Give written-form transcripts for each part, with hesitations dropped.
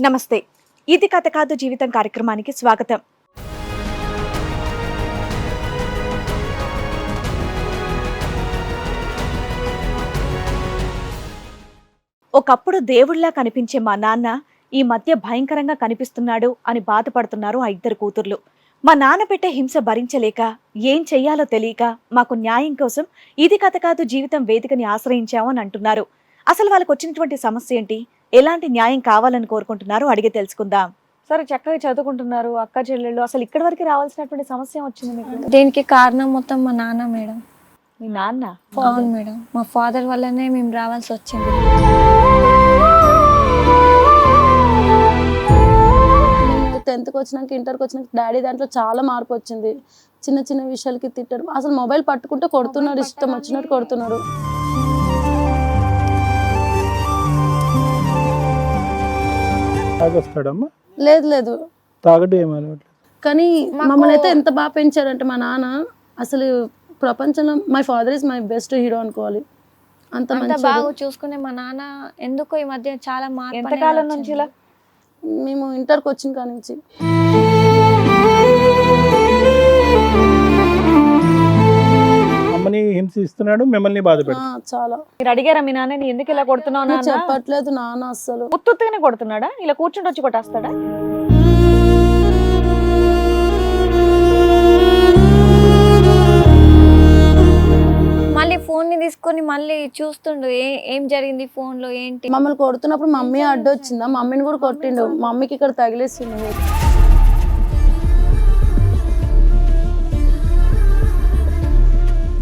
నమస్తే. ఇది కథ కాదు జీవితం కార్యక్రమానికి స్వాగతం. ఒకప్పుడు దేవుళ్లా కనిపించే మా నాన్న ఈ మధ్య భయంకరంగా కనిపిస్తున్నాడు అని బాధపడుతున్నారు ఆ ఇద్దరు కూతుర్లు. మా నాన్న పెట్టే హింస భరించలేక ఏం చెయ్యాలో తెలియక మాకు న్యాయం కోసం ఇది కథ కాదు జీవితం వేదికని ఆశ్రయించామని అంటున్నారు. అసలు వాళ్ళకు వచ్చినటువంటి సమస్య ఏంటి, ఎలాంటి న్యాయం కావాలని కోరుకుంటున్నారు అడిగి తెలుసుకుందాం. సరే, చక్కగా చదువుకుంటున్నారు అక్క చెల్లెళ్ళు, అసలు ఇక్కడి వరకు రావాల్సినటువంటి సమస్య వచ్చింది మీకు? దీనికి కారణం మొత్తం మా నాన్న మేడం. మీ నాన్న? అవును మేడం, మా ఫాదర్ వల్లనే మేము రావాల్సి వచ్చింది. 10th వచ్చినాక ఇంటర్కి వచ్చినాక డాడీ దాంట్లో చాలా మార్పు వచ్చింది. చిన్న చిన్న విషయాలకి తిట్టడం, అసలు మొబైల్ పట్టుకుంటే కొడుతున్నాడు, ఇష్టం వచ్చినట్టు కొడుతున్నాడు. లేదు లేదు కానీ మమ్మల్ని అయితే ఎంత బాగా పెంచారంటే మా నాన్న, అసలు ప్రపంచంలో my father is my best hero అనుకోవాలి. అంత బాగా చూసుకునే మా నాన్న ఎందుకో ఈ మధ్య చాలా మార్పు. ఎంతకాలం నుంచి ఇలా? మేము ఇంటర్కి వచ్చిన కాడ నుంచి. అమ్మని హింసిస్తున్నాడు, మిమ్మల్ని బాధ పెడుతున్నాడు. చాలా. మీరు అడిగారా మీ నాన్నని ఎందుకు ఇలా కొడుతున్నావు? చెప్పట్లేదు నాన్న, అస్సలు ఉత్తుగానే కొడుతున్నాడా? ఇలా కూర్చుండి వచ్చి కొట్టేస్తాడా? మళ్ళీ ఫోన్ ని తీసుకొని మళ్ళీ చూస్తుండు ఏం జరిగింది ఫోన్ లో ఏంటి. మమ్మల్ని కొడుతున్నప్పుడు మమ్మీ అడ్డొచ్చిందా, మమ్మీని కూడా కొట్టిండు, మమ్మీకి ఇక్కడ తగిలేసిండు.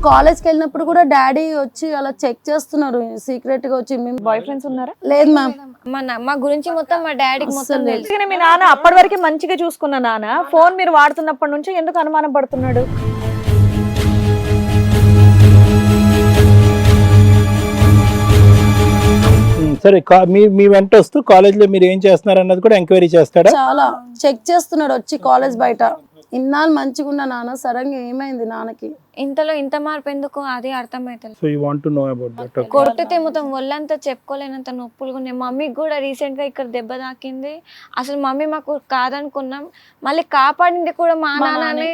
కాలేజ్కి వెళ్ళినప్పుడు కూడా డాడీ వచ్చి అలా చెక్ చేస్తున్నారు సీక్రెట్ గా వచ్చి. మేము బాయ్ ఫ్రెండ్స్ ఉన్నారా? లేదు మ్యామ్. మా గురించి మొత్తం మా డాడీకి మొత్తం తెలుసు. మీ నాన్న అప్పటి వరకు మంచిగా చూసుకున్న నాన్న ఫోన్ మీరు వాడుతున్నప్పటి నుంచి ఎందుకు అనుమానం పడుతున్నాడు? సరే, మీ వెంట వస్తూ కాలేజ్ లో మీరు ఏం చేస్తున్నారు అన్నది కూడా ఎంక్వైరీ చేస్తాడా? చాలా చెక్ చేస్తున్నాడు వచ్చి కాలేజ్ బయట. ఇన్నాళ్ళు మంచిగా ఉన్న నాన్న సడన్గా ఏమైంది నాన్నకి? ఇంతలో ఇంత మార్పు ఎందుకు అదే అర్థమైతలేదు. So you want to know about that. కొడితే మొత్తం ఒళ్ళంతా చెప్పుకోలేనంత నొప్పులుగా ఉన్నాయి. మమ్మీకి కూడా రీసెంట్ గా ఇక్కడ దెబ్బ తాకింది. అసలు మమ్మీ మాకు కాదనుకున్నాం, మళ్ళీ కాపాడింది కూడా మా నాన్ననే.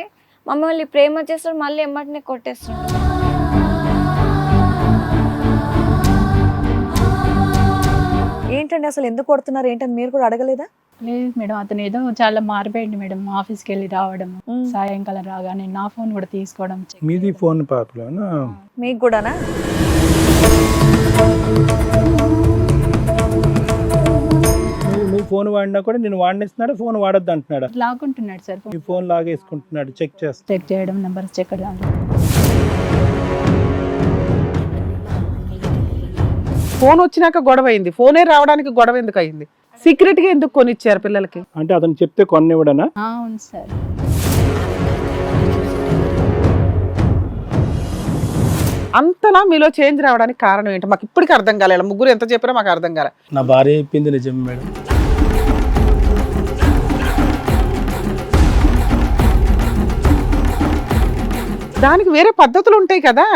మమ్మల్ని ప్రేమ చేస్తాడు, మళ్ళీ ఎమ్మటినే కొట్టేస్తున్నాడు. ఏంటండి అసలు ఎందుకు కొడుతున్నారు ఏంటని మీరు కూడా అడగలేదా? లేదు మేడం, అతను ఏదో చాలా మారిపోయింది మేడం. ఆఫీస్కి వెళ్ళి రావడం, సాయంకాలం రాగానే నా ఫోన్ కూడా తీసుకోవడం. మీది ఫోన్ పాపలోనా? మీకు కూడానా? నువ్వు ఫోన్ వాడినా కూడా నేను వాడినిస్తున్నాడు, ఫోన్ వాడొద్దు అంటున్నాడు. లాక్కుంటున్నాడు సార్, ఈ ఫోన్ లాగేసుకుంటున్నాడు. చెక్ చేయడం, నెంబర్స్ చెక్ చేయడం. ఫోన్ వచ్చినాక గొడవ అయింది, ఫోనే రావడానికి గొడవ ఎందుకు అయింది? సీక్రెట్ గా ఎందుకు కొనిచ్చారు పిల్లలకి? అంటే అతను చెప్తే కొనివ్వడనా? అవును సార్. అంతలా మీలో చేంజ్ రావడానికి కారణం ఏంటి? మాకు ఇప్పటికీ అర్థం కాలేదు. ముగ్గురు ఎంత చెప్పినా మాకు అర్థం కాలే. నా భార్య చెప్పింది నిజం మేడం. దానికి వేరే పద్ధతులు ఉంటాయి కదా.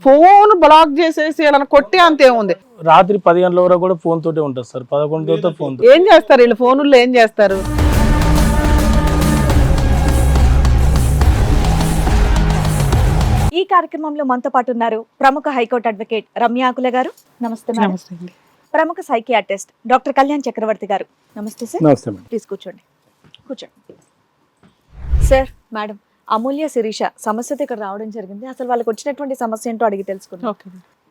ఫోన్ బ్లాక్ చేసేసి అలా కొట్టి అంతేముంది. రాత్రి 10 గంటల వరకు కూడా ఫోన్ తోటే ఉంటుంది సార్. 11 ఫోన్. ఏం చేస్తారు వీళ్ళు ఫోనుల్లో? ఏం చేస్తారు? ఈ కార్యక్రమంలో మనతో పాటు ఉన్నారు ప్రముఖ హైకోర్టు అడ్వకేట్ రమ్య ఆకుల గారు. నమస్తే మేడం. ప్రముఖ సైకియాట్రిస్ట్ డాక్టర్ కళ్యాణ్ చక్రవర్తి గారు. నమస్తే సార్. నమస్తే మేడం. ప్లీజ్ కూర్చోండి. సార్, మేడం అమూల్య శిరీష సమస్యతో ఇక్కడ రావడం జరిగింది. అసలు వాళ్ళకి వచ్చినటువంటి సమస్య ఏంటో అడిగి తెలుసుకుందాం.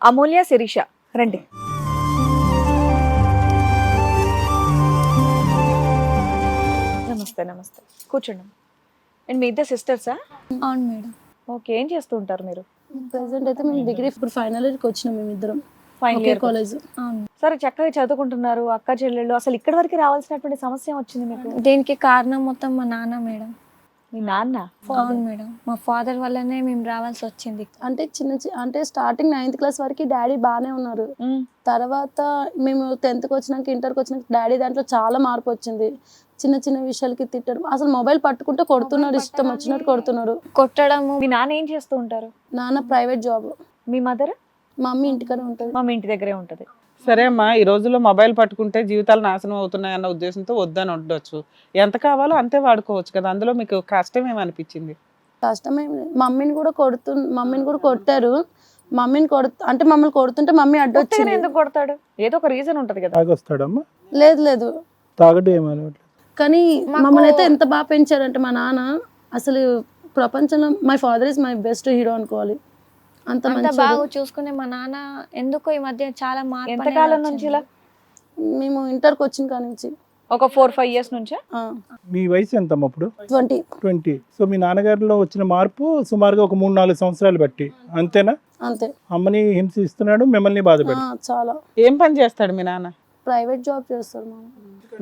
అమూల్య శిరీష రండి. నమస్తే. నమస్తే, కూర్చోండి. అండ్ మీ ఇద్దరు సిస్టర్సా? అవును మేడం. ఓకే, ఏం చేస్తూ ఉంటారు మీరు? ప్రెసెంట్ అయితే మేము డిగ్రీ ఇప్పుడు ఫైనల్ ఇయర్కి వచ్చినాం మేమిద్దరం. Final year college. అవును. సరే, చక్కగా చదువుకుంటున్నారు అక్క చెల్లెళ్ళు, అసలు ఇక్కడి వరకు రావాల్సినటువంటి సమస్య వచ్చింది మీకు? దీనికి కారణం మొత్తం మా నాన్న మేడం. మీ నాన్న? అవును మేడం, మా ఫాదర్ వల్లనే మేము రావాల్సి వచ్చింది. అంటే అంటే స్టార్టింగ్ 9th క్లాస్ వరకు డాడీ బాగానే ఉన్నారు. తర్వాత మేము 10th వచ్చినాక ఇంటర్కి వచ్చినాక డాడీ దాంట్లో చాలా మార్పు వచ్చింది. చిన్న చిన్న విషయాలకి తిట్టడం, అసలు మొబైల్ పట్టుకుంటే కొడుతున్నాడు, ఇష్టం వచ్చినట్టు కొడుతున్నాడు. కొట్టడము. మీ నాన్న ఏం చేస్తూ ఉంటారు? నాన్న ప్రైవేట్ జాబ్. మీ మదర్? మమ్మీ ఇంటికనే ఉంటుంది. మమ్మీ ఇంటి దగ్గరే ఉంటుంది. సరే అమ్మా, ఈ రోజుల్లో మొబైల్ పట్టుకుంటే జీవితాలు నాశనం అవుతున్నాయి అన్న ఉద్దేశంతో వద్దని ఉండొచ్చు. ఎంత కావాలో అంతే వాడుకోవచ్చు కదా, అందులో మీకు కష్టం ఏమనిపించింది? కష్టమేం లేదు. మమ్మీని కూడా కొట్టారు. అంటే మమ్మల్ని కొడుతుంటే మమ్మీ ఉత్తిగానే అడ్డొచ్చింది. ఎందుకు కొడతాడు? ఏదో ఒక రీజన్ ఉంటది కదా. తాగొస్తాడమ్మా? లేదు తాగడం ఏమని? కానీ మమ్మల్ని అయితే ఎంత బాగా పెంచారంటే మా నాన్న, అసలు ప్రపంచంలో my father is my best hero అనుకోవాలి. అంత అంత మంచి బాగా చూసుకునే మా నాన్న ఎందుకో ఈ మధ్య చాలా మార్పు ఎంతకాలం అనేది నుంచి ఇలా? మేము ఇంటర్కి వచ్చిన కాడ నుంచి ఒక 4-5 ఇయర్స్ నుంచా? మీ వయసు ఎంతమ్మా అప్పుడు? 20. 20. సో మీ నాన్నగారిలో వచ్చిన మార్పు సుమారుగా ఒక 3-4 సంవత్సరాలు బట్టి అంతేనా? అంతే. అమ్మని హింసిస్తున్నాడు, మిమ్మల్ని బాధ పెడతాడు. చాలా. ఏం పని చేస్తాడు మీ నాన్న? ప్రైవేట్ జాబ్ చేస్తారు మా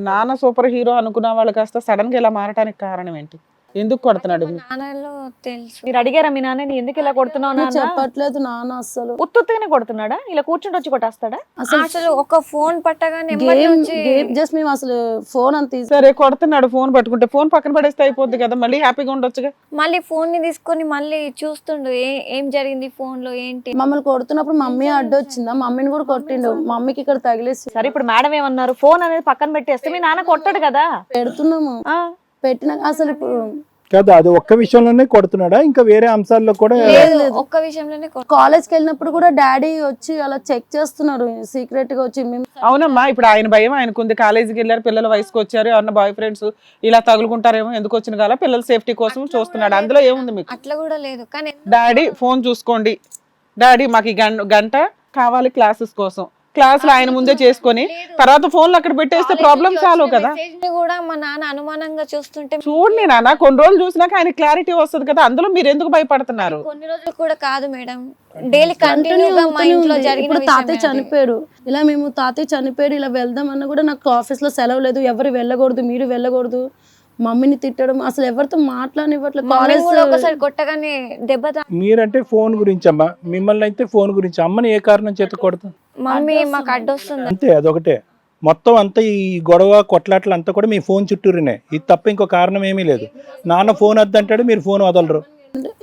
నాన్న సూపర్ హీరో అనుకున్న వాళ్ళు కాస్త సడన్ గా ఇలా మారటానికి కారణం ఏంటి? ఎందుకు కొడుతున్నాడు? నాన్నలో తెలుసు. మీరు అడిగారా మీ నాన్నని ఎందుకు ఇలా కొడుతున్నావు నాన్న? చెప్పట్లేదు నాన్న అసలు. ఉత్తుగానే కొడుతున్నాడా? ఇలా కూర్చుంటే వచ్చి కొట్టేస్తాడా? అసలు ఒక ఫోన్ పట్టగానే గేమ్ జస్ట్ మేము అసలు ఫోన్ అంత సరే కొడుతున్నాడు, ఫోన్ పట్టుకుంటే ఫోన్ పక్కన పడేస్తే అయిపోద్ది కదా, మళ్ళీ హ్యాపీగా ఉండొచ్చుగా. మళ్ళీ ఫోన్ ని తీసుకొని మళ్ళీ చూస్తుండు ఏం జరిగింది ఫోన్ లో ఏంటి. మమ్మల్ని కొడుతున్నప్పుడు మమ్మీ అడ్డొచ్చిందా, మమ్మీని కూడా కొట్టిండు. మమ్మీకి ఇక్కడ తగిలేసి సరే ఇప్పుడు మేడం ఏమన్నారు? ఫోన్ అనేది పక్కన పెట్టేస్తే మీ నాన్న కొట్టాడు కదా. పెడుతున్నాము. పెట్టిన అసలు ఇప్పుడు కాదు, అది ఒక్క విషయంలోనే కొడుతున్నాడా ఇంకా వేరే అంశాల్లో కూడా? లేదు ఒక్క విషయంలోనే కాలేజ్కి వెళ్ళినప్పుడు కూడా డాడీ వచ్చి అలా చెక్ చేస్తున్నారు సీక్రెట్ గా వచ్చి. మేము అవునమ్మా, ఇప్పుడు ఆయన భయం ఆయనకుంది. కాలేజీకి వెళ్ళారు, పిల్లల వయసుకు వచ్చారు, ఎవరన్నా బాయ్ ఫ్రెండ్స్ ఇలా తగులుకుంటారేమో, ఎందుకు వచ్చిన కాల పిల్లల సేఫ్టీ కోసం చూస్తున్నాడు. అందులో ఏముంది మీకు? అట్లా కూడా లేదు. కానీ డాడీ ఫోన్ చూసుకోండి, డాడీ మాకు ఈ గంట కావాలి క్లాసెస్ కోసం, క్లాసులు ఆయన ముందే చేసుకొని తర్వాత ఫోన్లు అక్కడ పెట్టేస్తే ప్రాబ్లం సాల్వ్ కదా. మెసేజ్ ని కూడా మా నాన్న అనుమానంగా చూస్తుంటే చూడండి నాన్న, కొన్ని రోజులు చూసినాక ఆయన క్లారిటీ వస్తుంది కదా, అందులో మీరు ఎందుకు భయపడుతున్నారు? కొన్ని రోజులు కూడా కాదు మేడం, డైలీ కంటిన్యూగా మా ఇంట్లో జరిగిన ఇప్పుడు తాతయ్య చనిపోయాడు. ఇలా మేము తాతయ్య చనిపోయాడు ఇలా వెళ్దామన్నా కూడా నాకు ఆఫీస్ లో సెలవు లేదు, ఎవరు వెళ్ళకూడదు, మీరు వెళ్ళకూడదు. మమ్మీని తిట్టడం, అసలు ఎవరితో మాట్లాడనివ్వట్లేదు. కాలేజ్ ఒకసారి కొట్టగానే దెబ్బ మీరంటే ఫోన్ గురించి అమ్మా, మిమ్మల్ని అయితే ఫోన్ గురించి. అమ్మని ఏ కారణం చేత కొడతాం? మమ్మీ మాకు అడ్డొస్తుంది అంతే, అదొకటే. మొత్తం అంతా ఈ గొడవ కొట్లాటలు అంతా కూడా మీ ఫోన్ చుట్టూరునే, ఇది తప్ప ఇంకో కారణం ఏమీ లేదు. నాన్న ఫోన్ వద్దంటాడు, మీరు ఫోన్ వదలరు.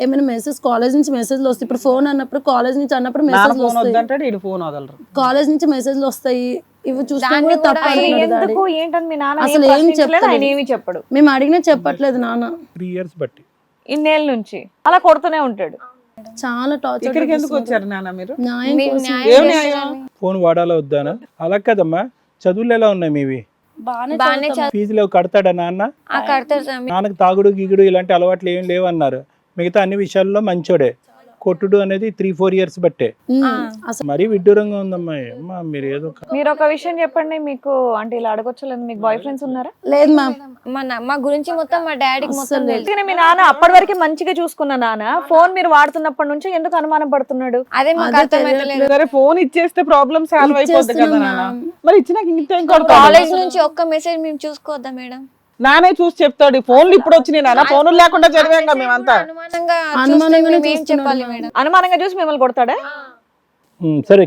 ఏమైనా మెసేజ్ కాలేజ్ నుంచి మెసేజ్లు వస్తాయి. ఇప్పుడు ఫోన్ అన్నప్పుడు కాలేజ్ నుంచి అన్నప్పుడు నాన్న మెసేజ్లు ఫోన్ వస్తాయి. వద్దంటాడు, ఈడు ఫోన్ వదలరు. కాలేజ్ నుంచి మెసేజ్లు వస్తాయి, ఇవి చూస్తే దాన్ని కూడా కూడా తప్పు అంటున్నాడు డాడీ. ఎందుకు ఏంటని మీ నాన్న అసలు ఏం ఏం ప్రశ్నించలేదు, చెప్పలేదు. ఆయన ఏమీ చెప్పడు. మేము అడిగినా చెప్పట్లేదు నాన్న. 3 years బట్టి ఇన్నేళ్ళ నుంచి అలా కొడుతూనే ఉంటాడు. చాలా టార్చర్. ఇక్కడికి ఎందుకు వచ్చారు నాన్న మీరు? న్యాయం మీరు కోసం. న్యాయం ఏం న్యాయం? చేస్తారని. ఫోన్ వాడాలా వద్దానా? అలా కదమ్మా, చదువులు ఎలా ఉన్నాయి మీవి? బాగానే బాగానే చదువుతాం. ఫీజులు కడతాడా నాన్న? కడతారు స్వామి. నాన్నకు తాగుడు గీగుడు ఇలాంటి అలవాట్లు ఏం లేవన్నారు. మిగతా అన్ని విషయాల్లో మంచోడే. కొట్టుడు అనేది 3-4 years బట్టే. అసలు మరీ విడ్డూరంగా ఉందమ్మా. అమ్మా మీరు ఏదో మీరు ఒక విషయం చెప్పండి, మీకు అంటే ఇలా అడగొచ్చు లేదు, మీకు బాయ్ ఫ్రెండ్స్ ఉన్నారా? లేదు మ్యామ్. మా గురించి మొత్తం మా డాడీకి మొత్తం తెలుసు. అందుకనే మీ నాన్న అప్పటి వరకు మంచిగా చూసుకున్న నాన్న ఫోన్ మీరు వాడుతున్నప్పటి నుంచి ఎందుకు అనుమానం పడుతున్నాడు? అదే మాకు అర్థమైతలేదు. సరే ఫోన్ ఇచ్చేస్తే ప్రాబ్లం సాల్వ్ అయిపోద్ది కదా నాన్న. ఇచ్చేస్తున్నాం. మరి ఇచ్చినాక ఇంకేం కొడతాడు? కాలేజ్ నుంచి ఒక్క మెసేజ్ మేము చూసుకోవద్దా మేడం? నానే చూసి చెప్తాడు. ఫోన్లు ఇప్పుడు వచ్చినాయి నాన్న, ఫోన్లు లేకుండా చదివాం మేమంతా. అనుమానంగా అనుమానంగానే చూస్తే మేము ఏం చెప్పాలి మేడం? అనుమానంగా చూసి మిమ్మల్ని కొడతాడా? సరే,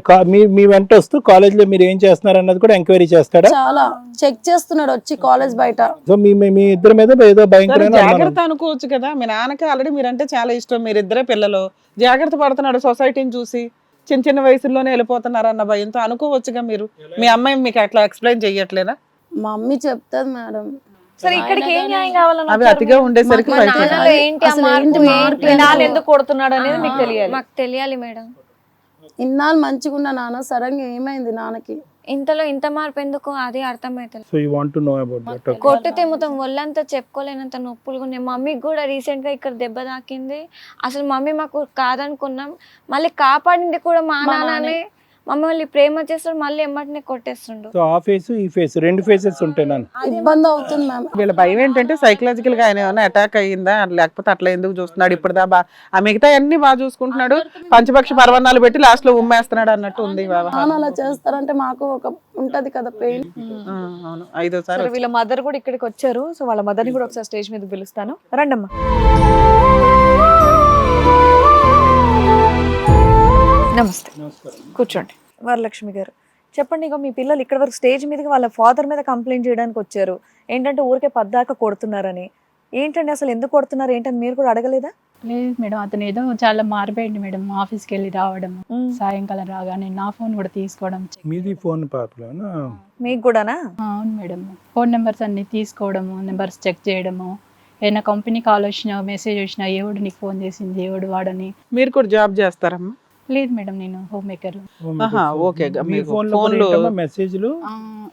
మీ వెంట వస్తూ కాలేజ్ లో మీరు ఏం చేస్తున్నారు అన్నది కూడా ఎంక్వైరీ చేస్తాడా? చాలా చెక్ చేస్తున్నాడు వచ్చి కాలేజ్ బయట. సో మీ ఇద్దరి మీద ఏదో సరే, భయంకరమైన అనుమానం. జాగ్రత్త అనుకోవచ్చు కదా. మీ నాన్నకి ఆల్రెడీ మీరంటే చాలా ఇష్టం, మీరిద్దరే పిల్లలు. జాగ్రత్త పడుతున్నాడు సొసైటీని చూసి, చిన్న చిన్న వయసులోనే వెళ్ళిపోతున్నారు అన్న భయంతో అనుకోవచ్చుగా మీరు. మీ అమ్మాయి మీకు అట్లా ఎక్స్ప్లెయిన్ చెయ్యట్లేదా? మమ్మీ చెప్తాది మేడం. సరే ఇక్కడికి ఏం న్యాయం కావాలని అవి అతిగా ఉండేసరికి మా బయట నాన్నలో ఏంటి ఆ అసలు మార్పు ఏంటి ఏంటి? మార్పు? మీ నాన్న ఎందుకు కొడుతున్నాడు అనేది మీకు తెలియాలి. మాకు తెలియాలి మేడం. ఇన్నాళ్ళు మంచిగా ఉన్న నాన్న సడన్ గా ఏమైంది నాన్నకి? ఇంతలో ఇంత మార్పు ఎందుకు అది అర్థమైతలేదు. So you want to know about that. కొట్టితే మొత్తం ఒళ్ళంతా చెప్పుకోలేనంత నొప్పులుగా ఉన్నాయి. మమ్మీకి కూడా రీసెంట్ గా ఇక్కడ దెబ్బ తాకింది. అసలు మమ్మీ మాకు కాదనుకున్నాం, మళ్ళీ కాపాడింది కూడా మా నాన్ననే. మమ్మల్ని ప్రేమ చేస్తాడు, మళ్ళీ ఎమ్మటినే కొట్టేస్తుండు. సో ఆ ఫేస్ ఈ ఫేస్ 2 faces ఉంటాయి నాన్న. ఇబ్బంది అవుతుంది మ్యామ్. వీళ్ళ భయం ఏంటంటే సైకలాజికల్ గా ఆయన ఏమైనా అటాక్ అయ్యిందా, లేకపోతే అట్లా ఎందుకు చూస్తున్నాడు ఇప్పుడు ఆ మిగతా అన్ని బాగా చూసుకుంటున్నాడు, పంచపక్ష పర్వణాలు పెట్టి లాస్ట్ లో ఉమ్మేస్తున్నాడు అన్నట్టు ఉంది వ్యవహారం. నాన్న అలా చేస్తారంటే మాకు ఒక ఉంటది కదా పెయిన్. అవును, 5వ సారి సరే వీళ్ళ మదర్ కూడా ఇక్కడికి వచ్చారు. సో వాళ్ళ మదర్ ని కూడా ఒకసారి స్టేజ్ మీద పిలుస్తాను. రండమ్మా. నమస్తే, కూర్చోండి. వరలక్ష్మి గారు చెప్పండి, ఇక మీ పిల్లలు ఇక్కడ వరకు స్టేజ్ మీదకి వాళ్ళ ఫాదర్ మీద కంప్లైంట్ చేయడానికి వచ్చారు. ఏంటంటే ఊరికే పద్దాక కొడుతున్నారని. ఏంటండి అసలు ఎందుకు కొడుతున్నారు ఏంటని మీరు కూడా అడగలేదా? లేదు మేడం, అతను ఏదో చాలా మారిపోయింది మేడం. ఆఫీస్కి వెళ్ళి రావడం, సాయంకాలం రాగానే నా ఫోన్ కూడా తీసుకోవడం. మీది ఫోన్ ప్రాబ్లమ్. మీకు కూడానా? అవును మేడం, ఫోన్ నెంబర్స్ అన్ని తీసుకోవడము, నెంబర్స్ చెక్ చేయడము, ఏదైనా కంపెనీ కాల్ వచ్చినా మెసేజ్ వచ్చినా ఎవడు నీకు ఫోన్ చేసింది, ఎవడు వాడని. మీరు కూడా జాబ్ చేస్తారమ్మా? లేదు మేడం, నేను హోమ్ మేకర్. ఆహా, ఓకే. మీ మీకు ఫోన్లో ఫోన్లో మెసేజ్లు,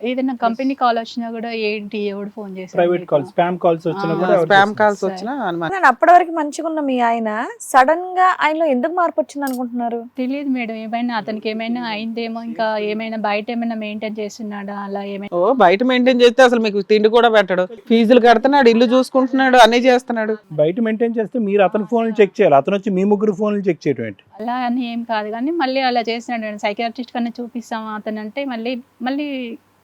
ఏదైనా కంపెనీ కాల్ వచ్చినా కూడా ఏంటి ఎవడు ఫోన్ చేసి, ప్రైవేట్ కాల్, స్పామ్ కాల్స్ వచ్చినా కూడా స్పామ్ కాల్స్ వచ్చినా అనుమానం. నేను అప్పటి వరకు మంచిగా ఉన్న మీ ఆయన సడన్ గా ఆయనలో ఎందుకు మార్పు వచ్చింది అనుకుంటున్నారు? తెలియదు మేడం, ఏమైనా అతనికి ఏమైనా అయిందేమో, ఇంకా ఏమైనా బయట ఏమైనా మెయింటైన్ చేస్తున్నాడా అలా ఏమైనా. ఓ, బయట మెయింటైన్ చేస్తే అసలు మీకు తిండి కూడా పెట్టడు, ఫీజులు కడుతున్నాడు, ఇల్లు చూసుకుంటున్నాడు, అన్ని చేస్తున్నాడు. బయట మెయింటైన్ చేస్తే మీరు అతని ఫోన్లు చెక్ చేయాలి, అతను వచ్చి మీ ముగ్గురు ఫోన్లు చెక్ చేయడం ఏంటి? అలా అని ఏం కాదు కానీ మళ్ళీ అలా చేస్తున్నాడు. సైకియాట్రిస్ట్ కన్నా చూపిస్తాం అతను అంటే మళ్ళీ మళ్ళీ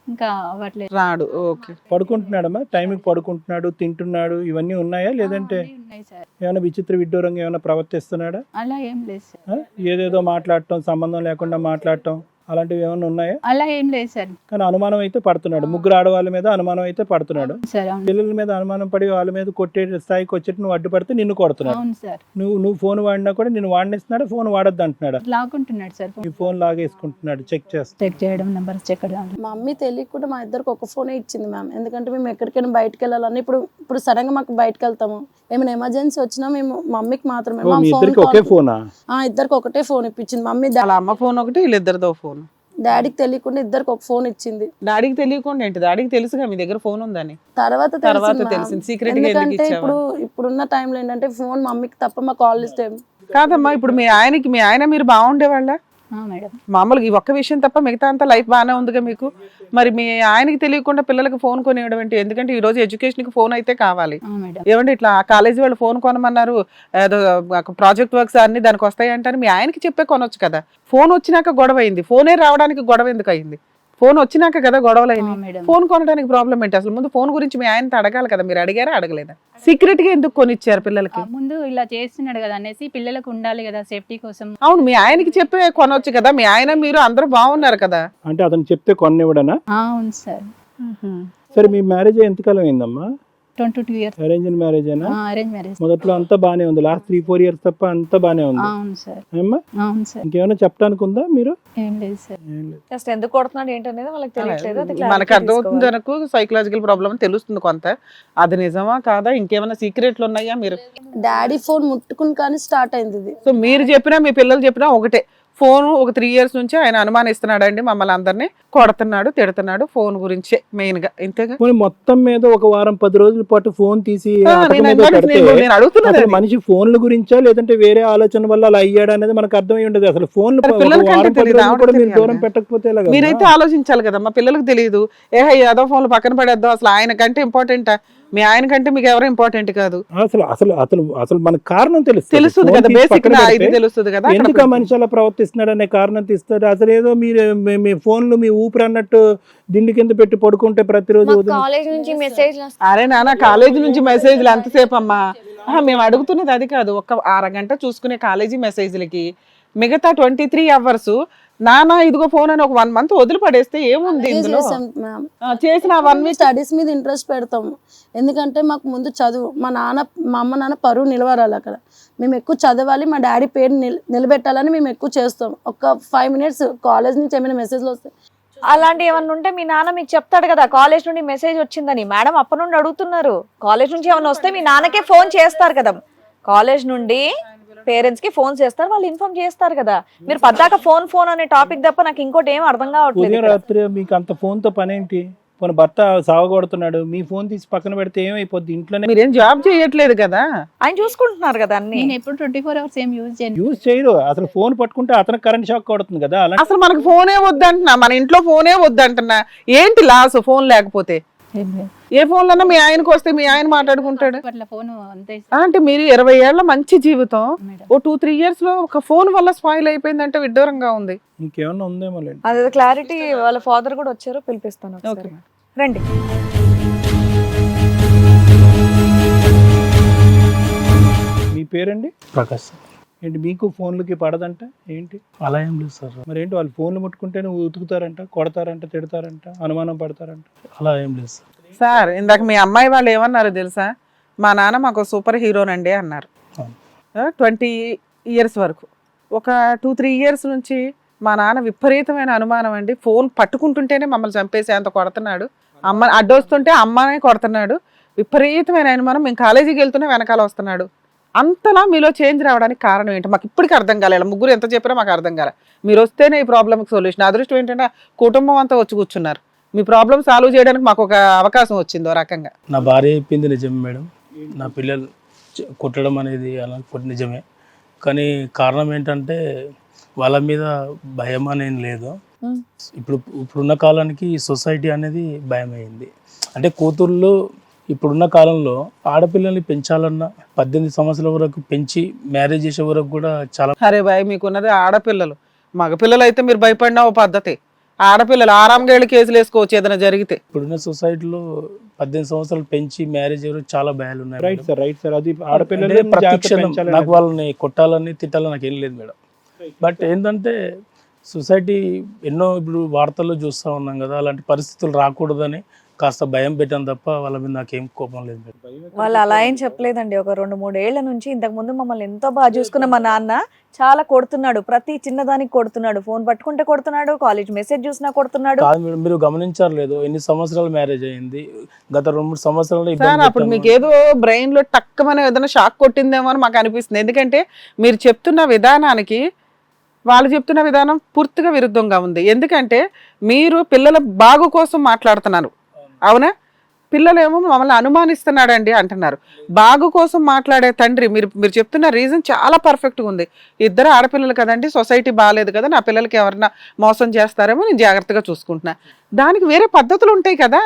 ఇంకా అవ్వట్లేదు. రాడు. ఓకే. పడుకుంటున్నాడమ్మా, టైంకి పడుకుంటున్నాడు, తింటున్నాడు, ఇవన్నీ ఉన్నాయా? లేదంటే అన్నీ ఉన్నాయి సార్. ఏమైనా విచిత్ర విడ్డూరంగా ఏమైనా ప్రవర్తిస్తున్నాడా? అలా ఏం లేదు సార్. ఏదేదో మాట్లాడటం, సంబంధం లేకుండా మాట్లాడటం, అలాంటివి ఏమైనా ఉన్నాయా? అలా ఏం లేదు సార్. కానీ అనుమానం అయితే పడుతున్నాడు, ముగ్గురు ఆడవాళ్ళ మీద అనుమానం అయితే పడుతున్నాడు. సార్ అవును. పిల్లల మీద అనుమానం పడి వాళ్ళ మీద కొట్టే స్థాయికి వచ్చేట్టు నువ్వు అడ్డుపడితే నిన్ను కొడుతున్నాడు. అవును సార్. నువ్వు ఫోన్ వాడినా కూడా నిన్ను వాడినిస్తున్నాడు, ఫోన్ వాడొద్దు అంటున్నాడు. లాక్కుంటున్నాడు సార్. ఈ ఫోన్ లాగేసుకుంటున్నాడు, చెక్ చేస్తా. చెక్ చేయడం, నెంబర్స్ చెక్ చేయడం. మా మమ్మీ తెలియకుండా మా ఇద్దరికి ఒక ఫోనే ఇచ్చింది మ్యామ్. ఎందుకంటే మేము ఎక్కడికైనా బయటకు వెళ్ళాలని ఇప్పుడు సడన్ గా మాకు బయటకు వెళ్తాము, ఏమైనా ఎమర్జెన్సీ వచ్చినా మేము మమ్మీకి మాత్రమే. మీ ఇద్దరికి ఒకే ఫోనా? ఇద్దరికి ఒకటే ఫోన్ ఇప్పించింది మమ్మీ. వాళ్ళ అమ్మ ఫోన్ ఒకటి, వీళ్ళిద్దరిదో ఫోన్. డాడీకి తెలియకుండా ఇద్దరికి ఒక ఫోన్ ఇచ్చింది. డాడీకి తెలియకుండా ఏంటి? డాడీకి తెలుసుగా మీ దగ్గర ఫోన్ ఉందని. తర్వాత తెలిసింది. సీక్రెట్ గా ఎందుకు ఎందుకంటే ఇచ్చావా? ఇప్పుడున్న టైంలో ఏంటంటే ఫోన్ మమ్మీకి తప్ప మా కాల్ లిస్ట్ కాదమ్మా, ఇప్పుడు మీ ఆయన మీరు బాగుండేవాళ్ళ? మేడం మామూలుగా ఈ ఒక్క విషయం తప్ప మిగతా అంతా లైఫ్ బాగానే ఉందిగా మీకు. మరి మీ ఆయనకి తెలియకుండా పిల్లలకి ఫోన్ కొనివ్వడం ఏంటి? ఎందుకంటే ఈ రోజు ఎడ్యుకేషన్ కి ఫోన్ అయితే కావాలి. మేడం. ఏమంటే ఇట్లా కాలేజీ వాళ్ళు ఫోన్ కొనమన్నారు, ఏదో ప్రాజెక్ట్ వర్క్స్ అన్ని దానికి వస్తాయి అంటారు, మీ ఆయనకి చెప్పే కొనొచ్చు కదా. ఫోన్ వచ్చినాక గొడవ అయింది, ఫోనే రావడానికి గొడవ ఎందుకు అయింది? ఫోన్ వచ్చినాక కదా గొడవలు అయినాయి. మేడం. ఫోన్ కొనడానికి ప్రాబ్లం ఏంటి? అసలు ముందు ఫోన్ గురించి మీ ఆయనతో అడగాలి కదా. మీరు అడిగారా, అడగలేదా? సీక్రెట్ గా ఎందుకు కొనిచ్చారు పిల్లలకి? ముందు ఇలా చేస్తున్నాడు కదా అనేసి పిల్లలకు ఉండాలి కదా సేఫ్టీ కోసం. అవును, మీ ఆయనకి చెప్పే కొనొచ్చు కదా. మీ ఆయన మీరు అందరూ బాగున్నారు కదా. అంటే అతను చెప్తే కొన్నివ్వడనా? అవును సార్. సరే, మీ మ్యారేజ్ ఎంతకాలం అయిందమ్మా? 22 years. అరేంజ్ మ్యారేజేనా? Arrange marriage. మొదట్లో అంతా బానే ఉంది, లాస్ట్ 3-4 years తప్ప అంతా బానే ఉంది. అవును సార్. ఏమ్మా, అవును సార్. ఇంకేమైనా చెప్పడానికి ఉందా మీరు? ఏం లేదు సార్. ఏం లేదు. జస్ట్ ఎందుకు కొడుతున్నాడు ఏంటనేది వాళ్ళకి తెలియట్లేదు. అది మనకు clarity అర్థమవుతుంది, తీసుకోవాలి. మనకు సైకలాజికల్ ప్రాబ్లమ్ తెలుస్తుంది కొంత. అది నిజమా కాదా, ఇంకేమైనా సీక్రెట్లు ఉన్నాయా మీరు? డాడీ ఫోన్ ముట్టుకుని కానీ స్టార్ట్ అయింది ఇది. సో మీరు చెప్పినా మీ పిల్లలు చెప్పినా ఒకటే, ఫోన్ ఒక 3 years నుంచి ఆయన అనుమానిస్తున్నాడు అండి, మమ్మల్ని అందరినీ కొడుతున్నాడు, తిడుతున్నాడు ఫోన్ గురించే మెయిన్ గా. ఇంతేగా? పోనీ మొత్తం మీద ఒక వారం 10 రోజుల పాటు ఫోన్ తీసి అతని నేను మీద పెడితే నేను అడుగుతున్నది అసలు అది. మనిషి ఫోన్ల గురించా లేదంటే వేరే ఆలోచన వల్ల అలా అయ్యాడు అనేది మనకు అర్థమై ఉండదు. అసలు ఫోన్ మరి పిల్లలకంటే తెలియదు, కూడా మీరు ఆవిడకి దూరం పెట్టకపోతే ఎలాగమ్మా? మీరైతే ఆలోచించాలి కదా. మా పిల్లలకు తెలియదు, ఏదో ఫోన్లు పక్కన పడేద్దాం, అసలు ఆయన కంటే ఇంపార్టెంటా? మీ ఆయన కంటే మీకు ఎవరు ఇంపార్టెంట్ కాదు. అసలు అసలు అసలు అసలు మనకు కారణం తెలుస్తుంది కదా, బేసిక్ ఇది తెలుస్తుంది కదా. ఎందుకు ఆ మనిషి అలా ప్రవర్తిస్తున్నాడు అనే కారణం తీస్తాడు. అసలు ఏదో మీరు మీ ఫోన్లు మీ ఊపిరి అన్నట్టు దిండి కింద పెట్టి పడుకుంటే ప్రతిరోజు ఉదయం కాలేజ్ నుంచి మెసేజ్ అరే నాన్న, కాలేజీ నుంచి మెసేజ్లు ఎంతసేపు అమ్మా? మేము అడుగుతున్నది అది కాదు. ఒక అరగంట చూసుకునే కాలేజీ మెసేజ్లకి మిగతా 23 hours నానా ఇదిగో ఫోన్ అని ఒక 1 month వదిలి పడేస్తే ఏముంది ఇందులో? మ్యామ్ చేసిన 1 week స్టడీస్ మీద ఇంట్రెస్ట్ పెడతాము. ఎందుకంటే మాకు ముందు చదువు, మా అమ్మ నాన్న పరువు నిలబడాలి అక్కడ. మేము ఎక్కువ చదవాలి, మా డాడీ పేరు నిలబెట్టాలని మేము ఎక్కువ చేస్తాం. ఒక 5 minutes కాలేజ్ నుంచి ఏమైనా మెసేజ్లు వస్తాయి. అలాంటి ఏమన్నా ఉంటే మీ నాన్న మీకు చెప్తాడు కదా, కాలేజ్ నుండి మెసేజ్ వచ్చిందని. మేడం అప్పటి నుండి అడుగుతున్నారు, కాలేజ్ నుంచి ఏమన్నా వస్తే మీ నాన్నకే ఫోన్ చేస్తారు కదా. కాలేజ్ నుండి పేరెంట్స్ కి ఫోన్ చేస్తారు, వాళ్ళు ఇన్ఫార్మ్ చేస్తారు కదా. మీరు పద్దాక ఫోన్ అనే టాపిక్ తప్ప నాకు ఇంకోటి ఏం అర్థం కావట్లేదు ఉదయం ఇక్కడ. రాత్రి మీకు అంత ఫోన్ తో పని ఏంటి? పోనీ భర్త సావగొడుతున్నాడు, మీ ఫోన్ తీసి పక్కన పెడితే ఏమైపోద్ది? ఇంట్లోనే మీరేం జాబ్ చేయట్లేదు కదా. ఆయన చూసుకుంటున్నారు కదా అన్ని. నేను ఎప్పుడు 24 hours ఏం యూజ్ చేయను. యూజ్ చేయరు. అసలు ఫోన్ పట్టుకుంటే అతనికి కరెంట్ షాక్ కొడుతుంది కదా. అలా అసలు మనకు ఫోనే వద్దంటున్నా, మన ఇంట్లో ఫోనే వద్దంటున్నా. ఏంటి లాస్ ఫోన్ లేకపోతే? ఏం లేదు. ఏ ఫోన్లన్నా మీ ఆయనకు వస్తే మీ ఆయన మాట్లాడుకుంటాడు. అట్లా ఫోన్ అంతే అంటే మీరు 20 ఏళ్ల మంచి జీవితం మేడం. ఓ 2-3 years లో ఒక ఫోన్ వల్ల స్పాయిల్ అయిపోయిందంటే విడ్డూరంగా ఉంది. ఇంకేమన్నా ఉందేమో లేండి. అదే క్లారిటీ. వాళ్ళ ఫాదర్ కూడా వచ్చారు, పిలిపిస్తాను ఒకసారి. ఓకే. రండి. మీ పేరండి? ప్రకాష్ సార్. ఏంటి మీకు ఫోన్లకి పడదంట ఏంటి? అలా ఏం లేదు సార్. మరి ఏంటి వాళ్ళు ఫోన్లు ముట్టుకుంటేనే ఉతుకుతారంట, కొడతారంట, తిడతారంట, అనుమానం పడతారంట. అలా ఏం లేదు సార్. సార్ ఇందాక మీ అమ్మాయి వాళ్ళు ఏమన్నారు తెలుసా? మా నాన్న మాకు సూపర్ హీరోనండి అన్నారు. అవును. 20 ఇయర్స్ వరకు. ఒక 2-3 ఇయర్స్ నుంచి మా నాన్న విపరీతమైన అనుమానం అండి. ఫోన్ పట్టుకుంటుంటేనే మమ్మల్ని చంపేసేంత కొడుతున్నాడు. అమ్మ అడ్డొస్తుంటే అమ్మనే కొడుతున్నాడు. విపరీతమైన అనుమానం. మేము కాలేజీకి వెళ్తూనే వెనకాల వస్తున్నాడు. అంతలా మీలో చేంజ్ రావడానికి కారణం ఏంటి? మాకు ఇప్పటికీ అర్థం కాలేదు. ముగ్గురు ఎంత చెప్పినా మాకు అర్థం కాలే. మీరు వస్తేనే ఈ ప్రాబ్లమ్కి సొల్యూషన్. అదృష్టం ఏంటంటే కుటుంబం అంతా వచ్చి కూర్చున్నారు. మీ ప్రాబ్లమ్ సాల్వ్ చేయడానికి మాకు ఒక అవకాశం వచ్చింది ఓ రకంగా. నా భార్య చెప్పింది నిజమే మేడం. నా పిల్లలు కొట్టడం అనేది అలా కొట్టి నిజమే. కానీ కారణం ఏంటంటే వాళ్ళ మీద భయం అనేది లేదు. ఇప్పుడున్న కాలానికి సొసైటీ అనేది భయం అయింది. అంటే కూతుర్లు ఇప్పుడున్న కాలంలో ఆడపిల్లల్ని పెంచాలన్నా 18 సంవత్సరాల వరకు పెంచి మ్యారేజ్ చేసే వరకు కూడా చాలా. అరే బాయ్, మీకున్నది ఆడపిల్లలు. మగపిల్లలు అయితే మీరు భయపడినా ఓ పద్ధతి. ఆడపిల్లలు ఆరాంగా వెళ్ళి కేసులు వేసుకోవచ్చు ఏదైనా జరిగితే. ఇప్పుడున్న సొసైటీలో 18 సంవత్సరాలు పెంచి మ్యారేజ్ ఎవరు చాలా భయాలు ఉన్నాయి. Right sir. అది అంటే ఆడపిల్లలు ప్రతి క్షణం నాకు వాళ్ళని కొట్టాలని తిట్టాలని నాకు ఏం లేదు మేడం. బట్ ఏంటంటే సొసైటీ ఎన్నో ఇప్పుడు వార్తల్లో చూస్తూ ఉన్నాం కదా, అలాంటి పరిస్థితులు రాకూడదని కాస్త భయం పెట్టాను తప్ప వాళ్ళ మీద నాకేం కోపం లేదు మేడం. వాళ్ళు అలా ఏం చెప్పలేదండి. ఒక 2-3 ఏళ్ల నుంచి ఇంతకు ముందు మమ్మల్ని ఎంతో బాగా చూసుకున్న మా నాన్న చాలా కొడుతున్నాడు. ప్రతి చిన్నదానికి కొడుతున్నాడు. ఫోన్ పట్టుకుంటే కొడుతున్నాడు, కాలేజ్ మెసేజ్ చూసినా కొడుతున్నాడు. కాదు మేడం, మీరు గమనించారు లేదు, ఎన్ని సంవత్సరాలు మ్యారేజ్ అయింది, గత 2-3 సంవత్సరాలు సార్ ఇబ్బంది అప్పుడు పెట్టాము. మీకు ఏదో బ్రెయిన్ లో టక్కమని ఏదైనా షాక్ కొట్టిందేమో అని మాకు అనిపిస్తుంది. ఎందుకంటే మీరు చెప్తున్న విధానానికి వాళ్ళు చెప్తున్న విధానం పూర్తిగా విరుద్ధంగా ఉంది. ఎందుకంటే మీరు పిల్లల బాగు కోసం మాట్లాడుతున్నారు, అవునా? పిల్లలేమో మమ్మల్ని అనుమానిస్తున్నాడండి అంటున్నారు. బాగు కోసం మాట్లాడే తండ్రి మీరు చెప్తున్న రీజన్ చాలా పర్ఫెక్ట్గా ఉంది. ఇద్దరు ఆడపిల్లలు కదండి, సొసైటీ బాగాలేదు కదా, నా పిల్లలకి ఎవరన్నా మోసం చేస్తారేమో, నేను జాగ్రత్తగా చూసుకుంటున్నా. దానికి వేరే పద్ధతులు ఉంటాయి కదా.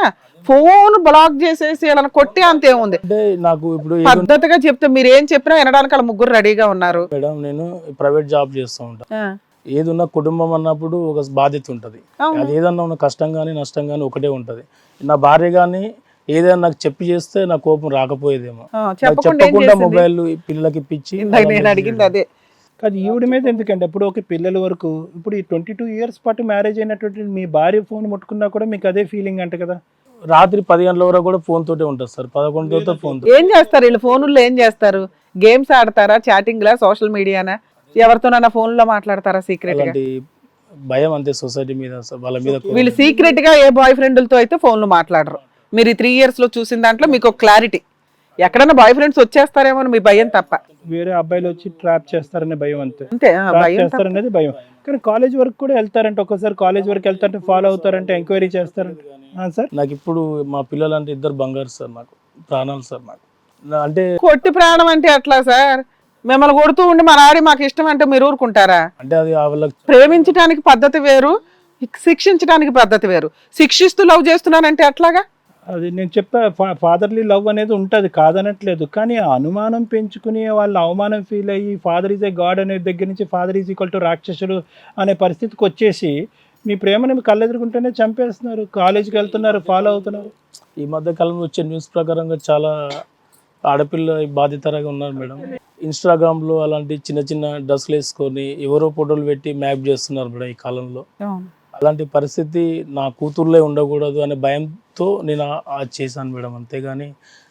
ఫోన్ బ్లాక్ చేసేసి అలా కొట్టి అంతేముంది. అంటే నాకు ఇప్పుడు పద్ధతిగా చెప్తే మీరు ఏం చెప్పినా వినడానికి వాళ్ళ ముగ్గురు రెడీగా ఉన్నారు. మేడం, నేను ప్రైవేట్ జాబ్ చేస్తూ ఉంటాను. ఏదున్నా కుటుంబం అన్నప్పుడు ఒక బాధ్యత ఉంటుంది. అది ఏదన్నా ఉన్న కష్టం కానీ నష్టం కానీ ఒకటే ఉంటుంది. నా భార్య కానీ ఏదైనా నాకు చెప్పి చేస్తే నా కోపం రాకపోయేదేమో. చెప్పకుండా మొబైల్ పిల్లలకి ఇప్పించి నేను అడిగింది అదే. కాదు, ఈవిడ మీద ఎందుకంటే ఇప్పుడు ఒక పిల్లల వరకు ఇప్పుడు ఈ 22 ఇయర్స్ పాటు మ్యారేజ్ అయినటువంటి మీ భార్య ఫోన్ ముట్టుకున్నా కూడా మీకు అదే ఫీలింగ్ అంట కదా. రాత్రి 10 గంటల వరకు కూడా ఫోన్ తోటే ఉంటుంది సార్. 11 తర్వాత ఫోన్. ఏం చేస్తారు వీళ్ళు ఫోన్లో? ఏం చేస్తారు? గేమ్స్ ఆడతారా, చాటింగ్లా, సోషల్ మీడియానా, ఎవరితోనైనా ఫోన్ లో మాట్లాడతారా సీక్రెట్ గా? భయం అంతే సొసైటీ మీద, వాళ్ళ మీద. వీళ్ళు సీక్రెట్ గా ఏ బాయ్ ఫ్రెండ్లతో అయితే ఫోన్ లో మాట్లాడరు. మీరు 3 ఇయర్స్ లో చూసిన దాంట్లో మీకు క్లారిటీ. ఎక్కడన్నా బాయ్ ఫ్రెండ్స్ వచ్చేస్తారేమో అని మీ భయం తప్ప. వేరే అబ్బాయిలు వచ్చి ట్రాప్ చేస్తారనే భయం అంతే. అంతే, చేస్తారనేది భయం. కానీ కాలేజ్ వరకు కూడా వెళ్తారంటే, ఒక్కసారి కాలేజ్ వరకు వెళ్తారంటే ఫాలో అవుతారంటే, ఎంక్వైరీ చేస్తారంటే. సార్ నాకు ఇప్పుడు మా పిల్లలు అంటే ఇద్దరు బంగారు సార్, నాకు ప్రాణాలు సార్. నాకు అంటే కొట్టి ప్రాణం అంటే అట్లా సార్? మిమ్మల్ని కొడుతూ ఉండి మా నాడి మాకు ఇష్టం అంటే మీరు ఊరుకుంటారా? అంటే అది వాళ్ళకి ప్రేమించడానికి పద్ధతి వేరు, శిక్షించడానికి పద్ధతి వేరు. శిక్షిస్తూ లవ్ చేస్తున్నానంటే అట్లాగా? అది నేను చెప్తా, ఫాదర్లీ లవ్ అనేది ఉంటుంది, కాదనట్లేదు. కానీ ఆ అనుమానం పెంచుకుని వాళ్ళు అవమానం ఫీల్ అయ్యి ఫాదర్ ఈజ్ ఏ గాడ్ అనే దగ్గర నుంచి ఫాదర్ ఈజ్ ఈక్వల్ టు రాక్షసుడు అనే పరిస్థితికి వచ్చేసి మీ ప్రేమని కళ్ళెదురుకుంటేనే చంపేస్తున్నారు. కాలేజీకి వెళ్తున్నారు, ఫాలో అవుతున్నారు. ఈ మధ్య కాలంలో వచ్చే న్యూస్ ప్రకారంగా చాలా ఆడపిల్ల బాధితరాగా ఉన్నారు మేడం. ఇన్స్టాగ్రామ్లో అలాంటి చిన్న చిన్న డ్రెస్సులు వేసుకొని ఎవరో ఫోటోలు పెట్టి మ్యాప్ చేస్తున్నారు మేడం ఈ కాలంలో. అలాంటి పరిస్థితి నా కూతుర్లే ఉండకూడదు అనే భయంతో నేను అది చేశాను మేడం. అంతేగాని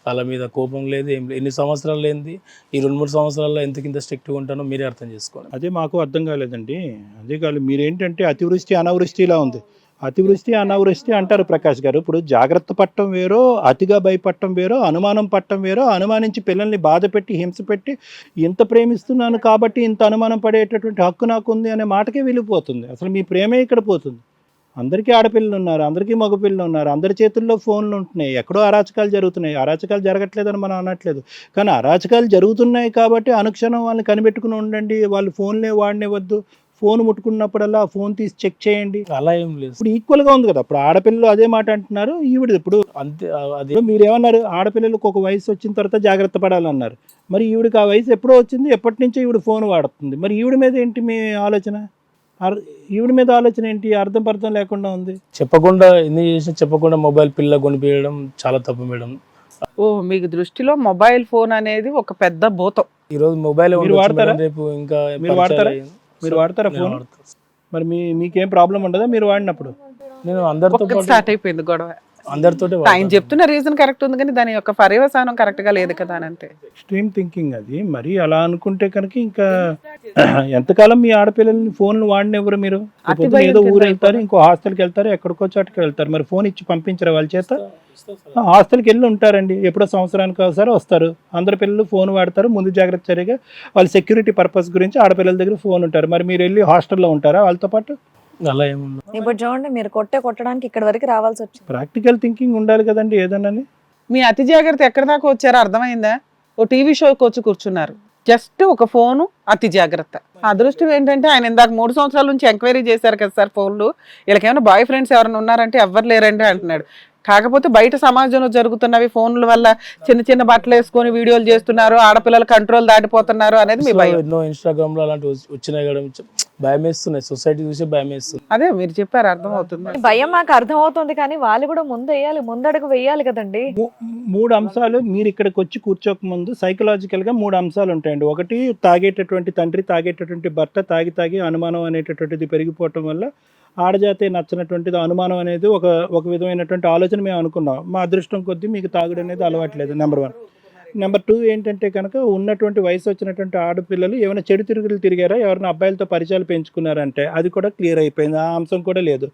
వాళ్ళ మీద కోపం లేదు, ఏం లేదు. ఎన్ని సంవత్సరాలు లేనిది ఈ 2-3 సంవత్సరాల్లో ఎంతకింత స్ట్రిక్ట్గా ఉంటానో మీరే అర్థం చేసుకోండి. అదే మాకు అర్థం కాలేదండి. అదే కాదు, మీరేంటంటే అతివృష్టి అనావృష్టిలా ఉంది. అతివృష్టి అనావృష్టి అంటారు ప్రకాష్ గారు. ఇప్పుడు జాగ్రత్త పట్టడం వేరో, అతిగా భయపడటం వేరో, అనుమానం పట్టడం వేరో. అనుమానించి పిల్లల్ని బాధ పెట్టి హింస పెట్టి ఇంత ప్రేమిస్తున్నాను కాబట్టి ఇంత అనుమానం పడేటటువంటి హక్కు నాకు ఉంది అనే మాటకే వెళ్ళిపోతుంది. అసలు మీ ప్రేమే ఇక్కడ పోతుంది. అందరికీ ఆడపిల్లలు ఉన్నారు, అందరికీ మగపిల్లలు ఉన్నారు, అందరి చేతుల్లో ఫోన్లు ఉంటున్నాయి. ఎక్కడో అరాచకాలు జరుగుతున్నాయి. అరాచకాలు జరగట్లేదని మనం అనట్లేదు, కానీ అరాచకాలు జరుగుతున్నాయి కాబట్టి అనుక్షణం వాళ్ళని కనిపెట్టుకుని ఉండండి. వాళ్ళు ఫోన్లే వాడినివ్వద్దు. ఫోన్ ముట్టుకున్నప్పుడల్లా ఫోన్ తీసి చెక్ చేయండి. అలా ఏం లేదు. ఇప్పుడు ఈక్వల్గా ఉంది కదా. ఇప్పుడు ఆడపిల్లలు అదే మాట అంటున్నారు. ఈవిడ ఇప్పుడు అంతే. అది మీరేమన్నారు, ఆడపిల్లలకు ఒక వయసు వచ్చిన తర్వాత జాగ్రత్త పడాలన్నారు. మరి ఈవిడికి ఆ వయసు ఎప్పుడో వచ్చింది, ఎప్పటి నుంచో ఈవిడ ఫోన్ వాడుతుంది. మరి ఈవిడ మీద ఏంటి మీ ఆలోచన? ఈవిడ మీద ఆలోచన ఏంటి? అర్థం పర్థం లేకుండా ఉంది. చెప్పకుండా ఎన్ని చేసినా చెప్పకుండా మొబైల్ పిల్ల కొనిపించడం చాలా తప్పు మేడం. ఓ, మీకు దృష్టిలో మొబైల్ ఫోన్ అనేది ఒక పెద్ద భూతం. ఈరోజు మొబైల్ వాడతారా? రేపు ఇంకా మీరు వాడతారా? మీరు వాడతారా ఫోన్? మరి మీకేం ప్రాబ్లం ఉండదా మీరు వాడినప్పుడు? నేను అందరితో స్టార్ట్ అయిపోయింది గొడవ. అందరితోటే ఆయన చెప్తున్న రీజన్ కరెక్ట్ ఉంది కానీ దాని యొక్క పర్యవసానం కరెక్ట్ గా లేదు కదా అని అంతే. ఎక్స్ట్రీమ్ థింకింగ్ అది. మరి అలా అనుకుంటే కనుక ఇంకా ఎంతకాలం మీ ఆడపిల్లల్ని ఫోన్లు వాడినెవరు మీరు? పొద్దున్న ఏదో ఊరు వెళ్తారు, ఇంకో హాస్టల్కి వెళ్తారు, ఎక్కడికో చోటుకి వెళ్తారు, మరి ఫోన్ ఇచ్చి పంపించరా వాళ్ళ చేత? హాస్టల్కి వెళ్ళి ఉంటారండి, ఎప్పుడో సంవత్సరానికి ఒకసారి వస్తారు. అందరు పిల్లలు ఫోన్ వాడతారు. ముందు జాగ్రత్త చర్యగా వాళ్ళ సెక్యూరిటీ పర్పస్ గురించి ఆడపిల్లల దగ్గర ఫోన్ ఉంటారు. మరి మీరు వెళ్ళి హాస్టల్లో ఉంటారా వాళ్ళతో పాటు? అలా ఏముంది. ఇప్పుడు చూడండి, మీరు కొట్టడానికి ఇక్కడ వరకు రావాల్సి వచ్చింది. ప్రాక్టికల్ థింకింగ్ ఉండాలి కదండి ఏదన్నా. మీ అతి జాగ్రత్త ఎక్కడి దాకా వచ్చారో అర్థమైందా? ఓ టీవీ షోకి వచ్చి కూర్చున్నారు, జస్ట్ ఒక ఫోను అతి జాగ్రత్త. అదృష్టం ఏంటంటే ఆయన ఇందాక 3 సంవత్సరాల నుంచి ఎంక్వైరీ చేశారు కదా సార్ ఫోన్లు, వీళ్ళకేమైనా బాయ్ ఫ్రెండ్స్ ఎవరైనా ఉన్నారంటే ఎవ్వరు లేరండి అంటున్నాడు. కాకపోతే బయట సమాజంలో జరుగుతున్నవి ఫోన్ల వల్ల చిన్న చిన్న బట్టలు వేసుకొని వీడియోలు చేస్తున్నారు, ఆడపిల్లలు కంట్రోల్ దాటిపోతున్నారు అనేది మీ భయం. ఎన్నో ఇన్స్టాగ్రామ్ లో అలాంటి వచ్చినాయి కదా, భయం వేస్తున్నాయి. సొసైటీ చూసి భయం వేస్తుంది. అదే మీరు చెప్పారు, అర్థం అవుతుంది. భయం మాకు అర్థం అవుతుంది, కానీ వాళ్ళు కూడా ముందడుగు వేయాలి కదండి. 3 అంశాలు మీరు ఇక్కడికి వచ్చి కూర్చోక ముందు సైకలాజికల్ గా 3 అంశాలు ఉంటాయండి. ఒకటి, తాగేటటువంటి తండ్రి, తాగేటటువంటి భర్త, తాగి అనుమానం అనేటటువంటిది పెరిగిపోవటం వల్ల ఆడజాతి నచ్చినటువంటిది అనుమానం అనేది ఒక విధమైనటువంటి ఆలోచన మేము అనుకున్నాం. మా అదృష్టం కొద్దీ మీకు తాగుడు అనేది అలవాట్లేదు, నెంబర్ 1. నెంబర్ 2 ఏంటంటే కనుక ఉన్నటువంటి వయసు వచ్చినటువంటి ఆడపిల్లలు ఏమైనా చెడు తిరుగులు తిరిగారా, ఎవరైనా అబ్బాయిలతో పరిచయాలు పెంచుకున్నారంటే అది కూడా క్లియర్ అయిపోయింది, ఆ అంశం కూడా లేదు.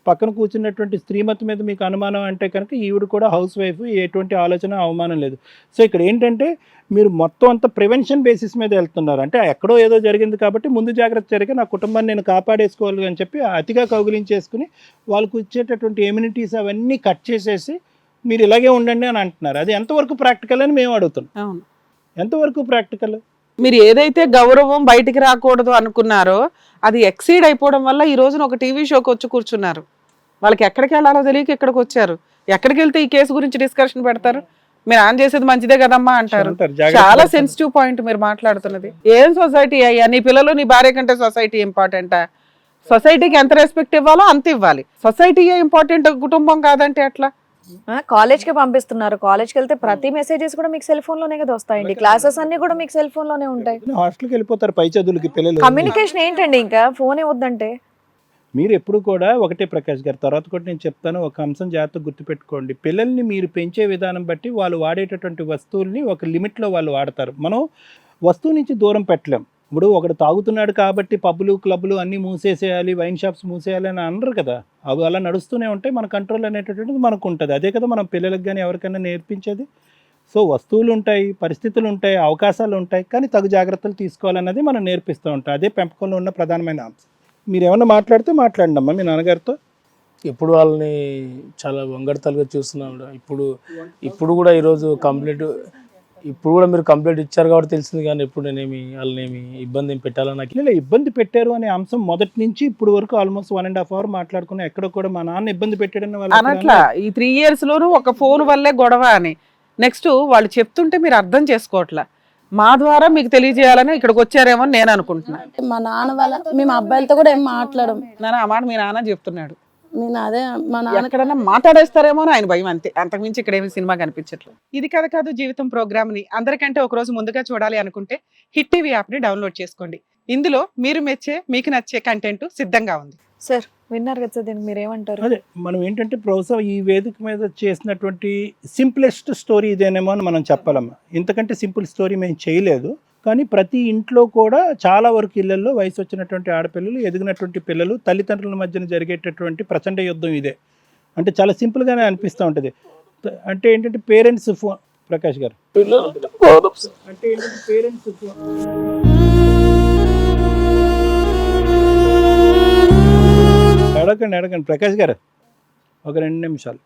పక్కన కూర్చున్నటువంటి స్త్రీమతి మీద మీకు అనుమానం అంటే కనుక ఈవిడ కూడా హౌస్ వైఫ్, ఎటువంటి ఆలోచన అవమానం లేదు. సో ఇక్కడ ఏంటంటే మీరు మొత్తం అంతా ప్రివెన్షన్ బేసిస్ మీద వెళ్తున్నారు. అంటే ఎక్కడో ఏదో జరిగింది కాబట్టి ముందు జాగ్రత్త చర్యగా నా కుటుంబాన్ని నేను కాపాడేసుకోవాలి అని చెప్పి అతిగా కౌగిలించేసుకుని వాళ్ళకు ఇచ్చేటటువంటి ఎమ్యూనిటీస్ అవన్నీ కట్ చేసేసి మీరు ఇలాగే ఉండండి అని అంటున్నారు. అది ఎంతవరకు ప్రాక్టికల్ అని మేము అడుగుతున్నాం. అవును, ఎంతవరకు ప్రాక్టికల్? మీరు ఏదైతే గౌరవం బయటికి రాకూడదు అనుకున్నారో అది ఎక్సీడ్ అయిపోవడం వల్ల ఈ రోజున ఒక టీవీ షోకి వచ్చి కూర్చున్నారు. వాళ్ళకి ఎక్కడికి వెళ్ళాలో తెలియక ఇక్కడికి వచ్చారు. ఎక్కడికి వెళ్తే ఈ కేసు గురించి డిస్కషన్ పెడతారు? మీరు ఆన్ చేసేది మంచిదే కదమ్మా అంటారు. చాలా సెన్సిటివ్ పాయింట్ మీరు మాట్లాడుతున్నది. ఏం సొసైటీ అయ్యా? నీ పిల్లలు నీ భార్య కంటే సొసైటీ ఇంపార్టెంటా? సొసైటీకి ఎంత రెస్పెక్ట్ ఇవ్వాలో అంత ఇవ్వాలి. సొసైటీయే ఇంపార్టెంట్, కుటుంబం కాదంటే ఎట్లా? కాలేజ్ కి పంపిస్తున్నారు, కాలేజ్కి వెళ్తే ప్రతి మెసేజెస్ కూడా మీకు సెల్ ఫోన్ లోనే కదా వస్తాయండి. క్లాసెస్ అన్ని కూడా మీకు సెల్ ఫోన్ లోనే ఉంటాయి. హాస్టల్కి వెళ్ళిపోతారు పై చదువులకి పిల్లలు. కమ్యూనికేషన్ ఏంటండి, ఇంకా ఫోనే వద్దంటే? మీరు ఎప్పుడు కూడా ఒకటే ప్రకాష్ గారు, తర్వాత కూడా నేను చెప్తాను, ఒక అంశం జాగ్రత్తగా గుర్తుపెట్టుకోండి. పిల్లల్ని మీరు పెంచే విధానం బట్టి వాళ్ళు వాడేటటువంటి వస్తువుల్ని ఒక లిమిట్లో వాళ్ళు వాడతారు. మనం వస్తువు నుంచి దూరం పెట్టలేం. ఇప్పుడు ఒకడు తాగుతున్నాడు కాబట్టి పబ్బులు, క్లబ్లు అన్నీ మూసేసేయాలి, వైన్ షాప్స్ మూసేయాలి అని అనరు కదా. అవి అలా నడుస్తూనే ఉంటాయి. మన కంట్రోల్ అనేటటువంటిది మనకు ఉంటుంది. అదే కదా మనం పిల్లలకు కానీ ఎవరికైనా నేర్పించేది. సో వస్తువులు ఉంటాయి, పరిస్థితులు ఉంటాయి, అవకాశాలు ఉంటాయి, కానీ తగు జాగ్రత్తలు తీసుకోవాలన్నది మనం నేర్పిస్తూ ఉంటాం. అదే పెంపకంలో ఉన్న ప్రధానమైన అంశం. మీరు ఏమన్నా మాట్లాడితే మాట్లాడండి మీ నాన్నగారితో. ఇప్పుడు వాళ్ళని చాలా వంగడతలుగా చూస్తున్నాం. ఇప్పుడు కూడా ఈరోజు ఇప్పుడు కూడా మీరు కంప్లైంట్ ఇచ్చారు కాబట్టి తెలిసింది, కానీ ఎప్పుడు నేనేమి వాళ్ళనేమి ఇబ్బంది పెట్టాలని నాకు ఇలా ఇబ్బంది పెట్టారు అనే అంశం మొదటి నుంచి ఇప్పుడు వరకు ఆల్మోస్ట్ 1.5 hours మాట్లాడుకున్నా. ఎక్కడ కూడా మా నాన్న ఇబ్బంది పెట్టాడని అనట్లా. ఈ 3 years లోనూ ఒక ఫోన్ వల్లే గొడవ అని. నెక్స్ట్ వాళ్ళు చెప్తుంటే మీరు అర్థం చేసుకోవట్లా. మా ద్వారా మీకు తెలియజేయాలని ఇక్కడికి వచ్చారేమో నేను అనుకుంటున్నా. మా నాన్న వాళ్ళ మేము అబ్బాయిలతో కూడా ఏం మాట్లాడము. ఆ మాట మీ నాన్న చెప్తున్నాడు. నేను అదే మా నాన్న ఎక్కడన్నా మాట్లాడేస్తారేమో అని ఆయన భయం, అంతే. అంతకుమించి ఇక్కడ ఏమి సినిమా కనిపించట్లేదు. ఇది కథ కాదు జీవితం ప్రోగ్రామ్ ని అందరికంటే ఒక రోజు ముందుగా చూడాలి అనుకుంటే హిట్ టీవీ యాప్ ని డౌన్లోడ్ చేసుకోండి. ఇందులో మీరు మెచ్చే, మీకు నచ్చే కంటెంట్ సిద్ధంగా ఉంది. సార్ విన్నారు కదా సార్, దీనికి మీరేమంటారు? అదే మనం ఏంటంటే ప్రొఫెస ఈ వేదిక మీద చేసినటువంటి సింప్లెస్ట్ స్టోరీ ఇదేనేమో అని మనం చెప్పాలమ్మా. ఇంతకంటే సింపుల్ స్టోరీ మేము చేయలేదు. కానీ ప్రతి ఇంట్లో కూడా చాలా వరకు ఇళ్లలో వయసు వచ్చినటువంటి ఆడపిల్లలు, ఎదిగినటువంటి పిల్లలు, తల్లిదండ్రుల మధ్యన జరిగేటటువంటి ప్రచండ యుద్ధం ఇదే. అంటే చాలా సింపుల్గానే అనిపిస్తూ ఉంటుంది. అంటే ఏంటంటే పేరెంట్స్ ఫోన్, ప్రకాష్ గారు అంటే ఏంటంటే పేరెంట్స్ ఫోన్, అడగండి ప్రకాష్ గారు ఒక 2 నిమిషాలు.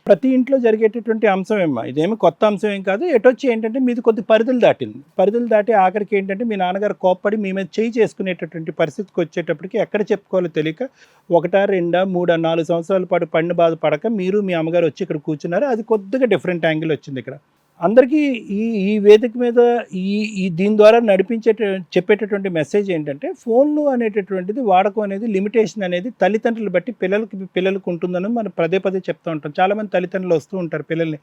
ప్రతి ఇంట్లో జరిగేటటువంటి అంశం ఏమ్మా, ఇదేమి కొత్త అంశం ఏం కాదు. ఎటొచ్చి ఏంటంటే మీది కొద్ది పరిధులు దాటి ఆఖరికి ఏంటంటే మీ నాన్నగారు కోప్పడి మీ మీద చేయి చేసుకునేటటువంటి పరిస్థితికి వచ్చేటప్పటికి ఎక్కడ చెప్పుకోవాలో తెలియక 1, 2, 3, 4 సంవత్సరాల పాటు పడిన బాధ పడక మీరు మీ అమ్మగారు వచ్చి ఇక్కడ కూర్చున్నారు. అది కొద్దిగా డిఫరెంట్ యాంగిల్ వచ్చింది ఇక్కడ. అందరికీ ఈ వేదిక మీద దీని ద్వారా చెప్పేటటువంటి మెసేజ్ ఏంటంటే ఫోన్లు అనేటటువంటిది వాడకం అనేది లిమిటేషన్ అనేది తల్లిదండ్రులు బట్టి పిల్లలకు ఉంటుందని మనం పదే చెప్తూ ఉంటాం. చాలామంది తల్లిదండ్రులు వస్తూ ఉంటారు పిల్లల్ని,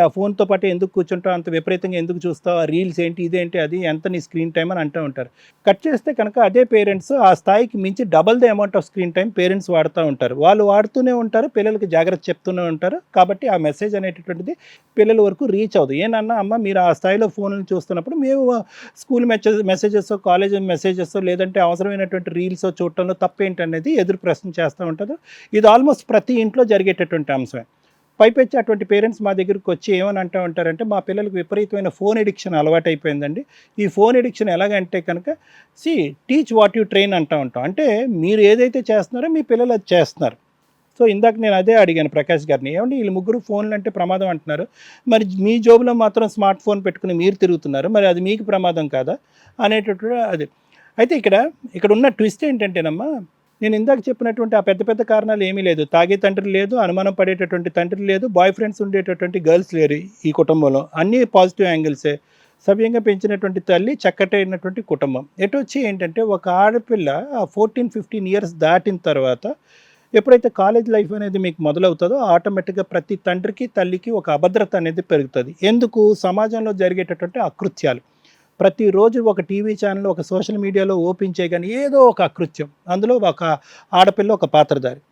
ఆ ఫోన్తో పాటు ఎందుకు కూర్చుంటావు, అంత విపరీతంగా ఎందుకు చూస్తావు, ఆ రీల్స్ ఏంటి, ఇదేంటి, అది ఎంత నీ స్క్రీన్ టైం అని అంటూ ఉంటారు. కట్ చేస్తే కనుక అదే పేరెంట్స్ ఆ స్థాయికి మించి double the amount off screen time parents వాడుతూ ఉంటారు. వాళ్ళు వాడుతూనే ఉంటారు, పిల్లలకి జాగ్రత్త చెప్తూనే ఉంటారు. కాబట్టి ఆ మెసేజ్ అనేటటువంటిది పిల్లల వరకు రీచ్ అవుతుంది. ఏనన్నా అమ్మ మీరు ఆ స్థాయిలో ఫోన్లు చూస్తున్నప్పుడు మేము స్కూల్ మెసేజెస్, కాలేజ్ మెసేజెస్, లేదంటే అవసరమైనటువంటి రీల్స్ చూడటంలో తప్పేంటనేది ఎదురు ప్రశ్న చేస్తూ ఉంటారు. ఇది ఆల్మోస్ట్ ప్రతి ఇంట్లో జరిగేటటువంటి అంశమే. పైపెచ్చి అటువంటి పేరెంట్స్ మా దగ్గరికి వచ్చి ఏమని అంటూ ఉంటారంటే మా పిల్లలకు విపరీతమైన ఫోన్ ఎడిక్షన్ అలవాటైపోయిందండి. ఈ ఫోన్ ఎడిక్షన్ ఎలాగంటే కనుక టీచ్ వాట్ యు ట్రైన్ అంటూ ఉంటాం. అంటే మీరు ఏదైతే చేస్తున్నారో మీ పిల్లలు అది చేస్తున్నారు. సో ఇందాక నేను అదే అడిగాను ప్రకాష్ గారిని, ఏమంటే వీళ్ళు ముగ్గురు ఫోన్లు అంటే ప్రమాదం అంటున్నారు, మరి మీ జోబులో మాత్రం స్మార్ట్ ఫోన్ పెట్టుకుని మీరు తిరుగుతున్నారు, మరి అది మీకు ప్రమాదం కాదా అనేటటువంటి అది. అయితే ఇక్కడ ఉన్న ట్విస్ట్ ఏంటంటేనమ్మా, నేను ఇందాక చెప్పినటువంటి ఆ పెద్ద కారణాలు ఏమీ లేదు. తాగే తండ్రి లేదు, అనుమానం పడేటటువంటి తండ్రి లేదు, బాయ్ ఫ్రెండ్స్ ఉండేటటువంటి గర్ల్స్ లేరు ఈ కుటుంబంలో. అన్నీ పాజిటివ్ యాంగిల్సే. సవ్యంగా పెంచినటువంటి తల్లి, చక్కటైనటువంటి కుటుంబం. వచ్చి ఏంటంటే ఒక ఆడపిల్ల 14-15 ఇయర్స్ దాటిన తర్వాత ఎప్పుడైతే కాలేజ్ లైఫ్ అనేది మీకు మొదలవుతుందో ఆటోమేటిక్గా ప్రతి తండ్రికి తల్లికి ఒక అభద్రత అనేది పెరుగుతుంది. ఎందుకు? సమాజంలో జరిగేటటువంటి అకృత్యాలు. ప్రతిరోజు ఒక టీవీ ఛానల్, ఒక సోషల్ మీడియాలో ఓపెన్ చేయగానే ఏదో ఒక అకృత్యం, అందులో ఒక ఆడపిల్ల ఒక పాత్రధారి.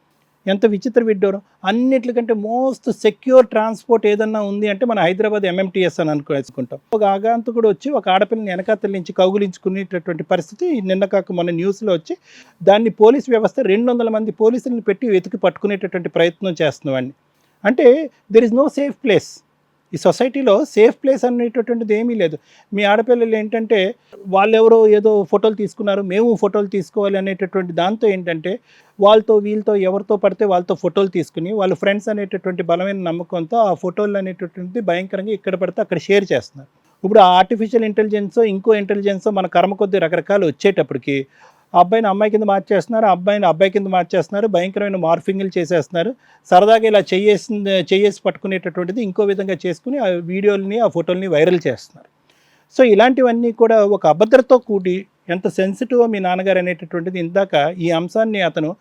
ఎంత విచిత్ర విడ్డూరం. అన్నిటికంటే మోస్ట్ సెక్యూర్ ట్రాన్స్పోర్ట్ ఏదన్నా ఉంది అంటే మన హైదరాబాద్ MMTS అని అనుకుంటాం. ఒక ఆగాంతకుడు వచ్చి ఒక ఆడపిల్లని వెనకాతల నుంచి కౌగులించుకునేటటువంటి పరిస్థితి నిన్న కాక మన న్యూస్లో వచ్చి దాన్ని పోలీస్ వ్యవస్థ 200 మంది పోలీసులను పెట్టి వెతికి పట్టుకునేటటువంటి ప్రయత్నం చేస్తున్నవాడిని. అంటే there is no safe place. ఈ సొసైటీలో సేఫ్ ప్లేస్ అనేటటువంటిది ఏమీ లేదు. మీ ఆడపిల్లలు ఏంటంటే వాళ్ళెవరో ఏదో ఫోటోలు తీసుకున్నారు, మేము ఫోటోలు తీసుకోవాలి అనేటటువంటి దాంతో ఏంటంటే వాళ్ళతో వీళ్ళతో ఎవరితో పడితే వాళ్ళతో ఫోటోలు తీసుకుని వాళ్ళ ఫ్రెండ్స్ అనేటటువంటి బలమైన నమ్మకంతో ఆ ఫోటోలు అనేటటువంటిది భయంకరంగా ఇక్కడ పడితే అక్కడ షేర్ చేస్తున్నారు. ఇప్పుడు ఆ ఆర్టిఫిషియల్ ఇంటెలిజెన్సో ఇంకో ఇంటెలిజెన్సో మన కర్మ కొద్ది రకరకాలు వచ్చేటప్పటికి అబ్బాయిని అమ్మాయి కింద మార్చేస్తున్నారు, అబ్బాయిని అబ్బాయి కింద మార్చేస్తున్నారు, భయంకరమైన మార్ఫింగ్లు చేసేస్తున్నారు. సరదాగా ఇలా చేయేసి పట్టుకునేటటువంటిది ఇంకో విధంగా చేసుకుని ఆ వీడియోలని ఆ ఫోటోలని వైరల్ చేస్తున్నారు. సో ఇలాంటివన్నీ కూడా ఒక అభద్రతో కూడి ఎంత సెన్సిటివ్ మీ నాన్నగారు అనేటటువంటిది ఇందాక ఈ అంశాన్ని అతను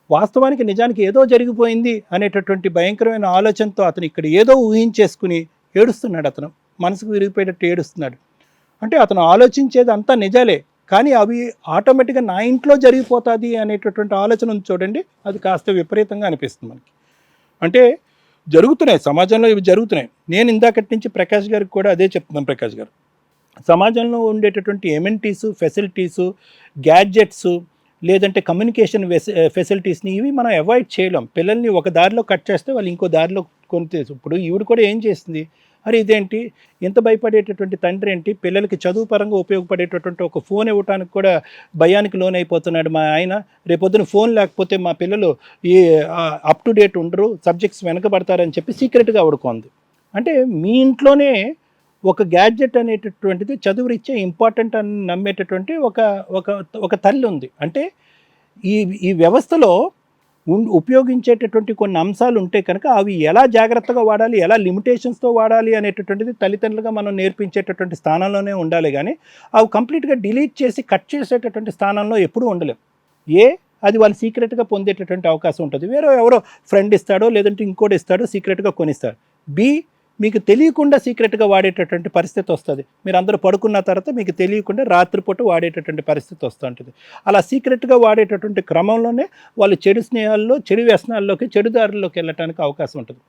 వాస్తవానికి నిజానికి ఏదో జరిగిపోయింది అనేటటువంటి భయంకరమైన ఆలోచనతో అతను ఇక్కడ ఏదో ఊహించేసుకుని ఏడుస్తున్నాడు. అతను మనసుకు విరిగిపోయేటట్టు ఏడుస్తున్నాడు. అంటే అతను ఆలోచించేది అంతా నిజాలే, కానీ అవి ఆటోమేటిక్గా నా ఇంట్లో జరిగిపోతుంది అనేటటువంటి ఆలోచన ఉంది చూడండి, అది కాస్త విపరీతంగా అనిపిస్తుంది మనకి. అంటే జరుగుతున్నాయి సమాజంలో, ఇవి జరుగుతున్నాయి. నేను ఇందాకటి నుంచి ప్రకాష్ గారికి కూడా అదే చెప్తున్నాను. ప్రకాష్ గారు, సమాజంలో ఉండేటటువంటి ఎమ్యూనిటీసు, ఫెసిలిటీసు, గ్యాడ్జెట్సు, లేదంటే కమ్యూనికేషన్ ఫెసిలిటీస్ని ఇవి మనం అవాయిడ్ చేయలేం. పిల్లల్ని ఒక దారిలో కట్ చేస్తే వాళ్ళు ఇంకో దారిలో కొనితే, ఇప్పుడు ఈవిడ కూడా ఏం చేస్తుంది, అరే ఇదేంటి ఎంత భయపడేటటువంటి తండ్రి ఏంటి, పిల్లలకి చదువు పరంగా ఉపయోగపడేటటువంటి ఒక ఫోన్ ఇవ్వడానికి కూడా భయానికి లోనైపోతున్నాడు మా ఆయన. రేపొద్దున ఫోన్ లేకపోతే మా పిల్లలు ఈ అప్ టు డేట్ ఉండరు, సబ్జెక్ట్స్ వెనకబడతారని చెప్పి సీక్రెట్గా ఆడుకోంది. అంటే మీ ఇంట్లోనే ఒక గ్యాడ్జెట్ అనేటటువంటిది చదువు రీత్యా ఇంపార్టెంట్ అని నమ్మేటటువంటి ఒక తల్లి ఉంది. అంటే ఈ వ్యవస్థలో ఉపయోగించేటటువంటి కొన్ని అంశాలు ఉంటే కనుక అవి ఎలా జాగ్రత్తగా వాడాలి, ఎలా లిమిటేషన్స్తో వాడాలి అనేటటువంటిది తల్లిదండ్రులుగా మనం నేర్పించేటటువంటి స్థానంలోనే ఉండాలి. కానీ అవి కంప్లీట్గా డిలీట్ చేసి కట్ చేసేటటువంటి స్థానంలో ఎప్పుడూ ఉండలేం. అది వాళ్ళు సీక్రెట్గా పొందేటటువంటి అవకాశం ఉంటుంది. ఎవరో ఫ్రెండ్ ఇస్తాడో లేదంటే ఇంకోటి ఇస్తాడో సీక్రెట్గా కొనిస్తాడు. మీకు తెలియకుండా సీక్రెట్గా వాడేటటువంటి పరిస్థితి వస్తుంది. మీరు అందరూ పడుకున్న తర్వాత మీకు తెలియకుండా రాత్రిపూట వాడేటటువంటి పరిస్థితి వస్తుంటుంది. అలా సీక్రెట్గా వాడేటటువంటి క్రమంలోనే వాళ్ళు చెడు స్నేహాల్లో, చెడు వ్యసనాల్లోకి, చెడు దారుల్లోకి వెళ్ళటానికి అవకాశం ఉంటుంది.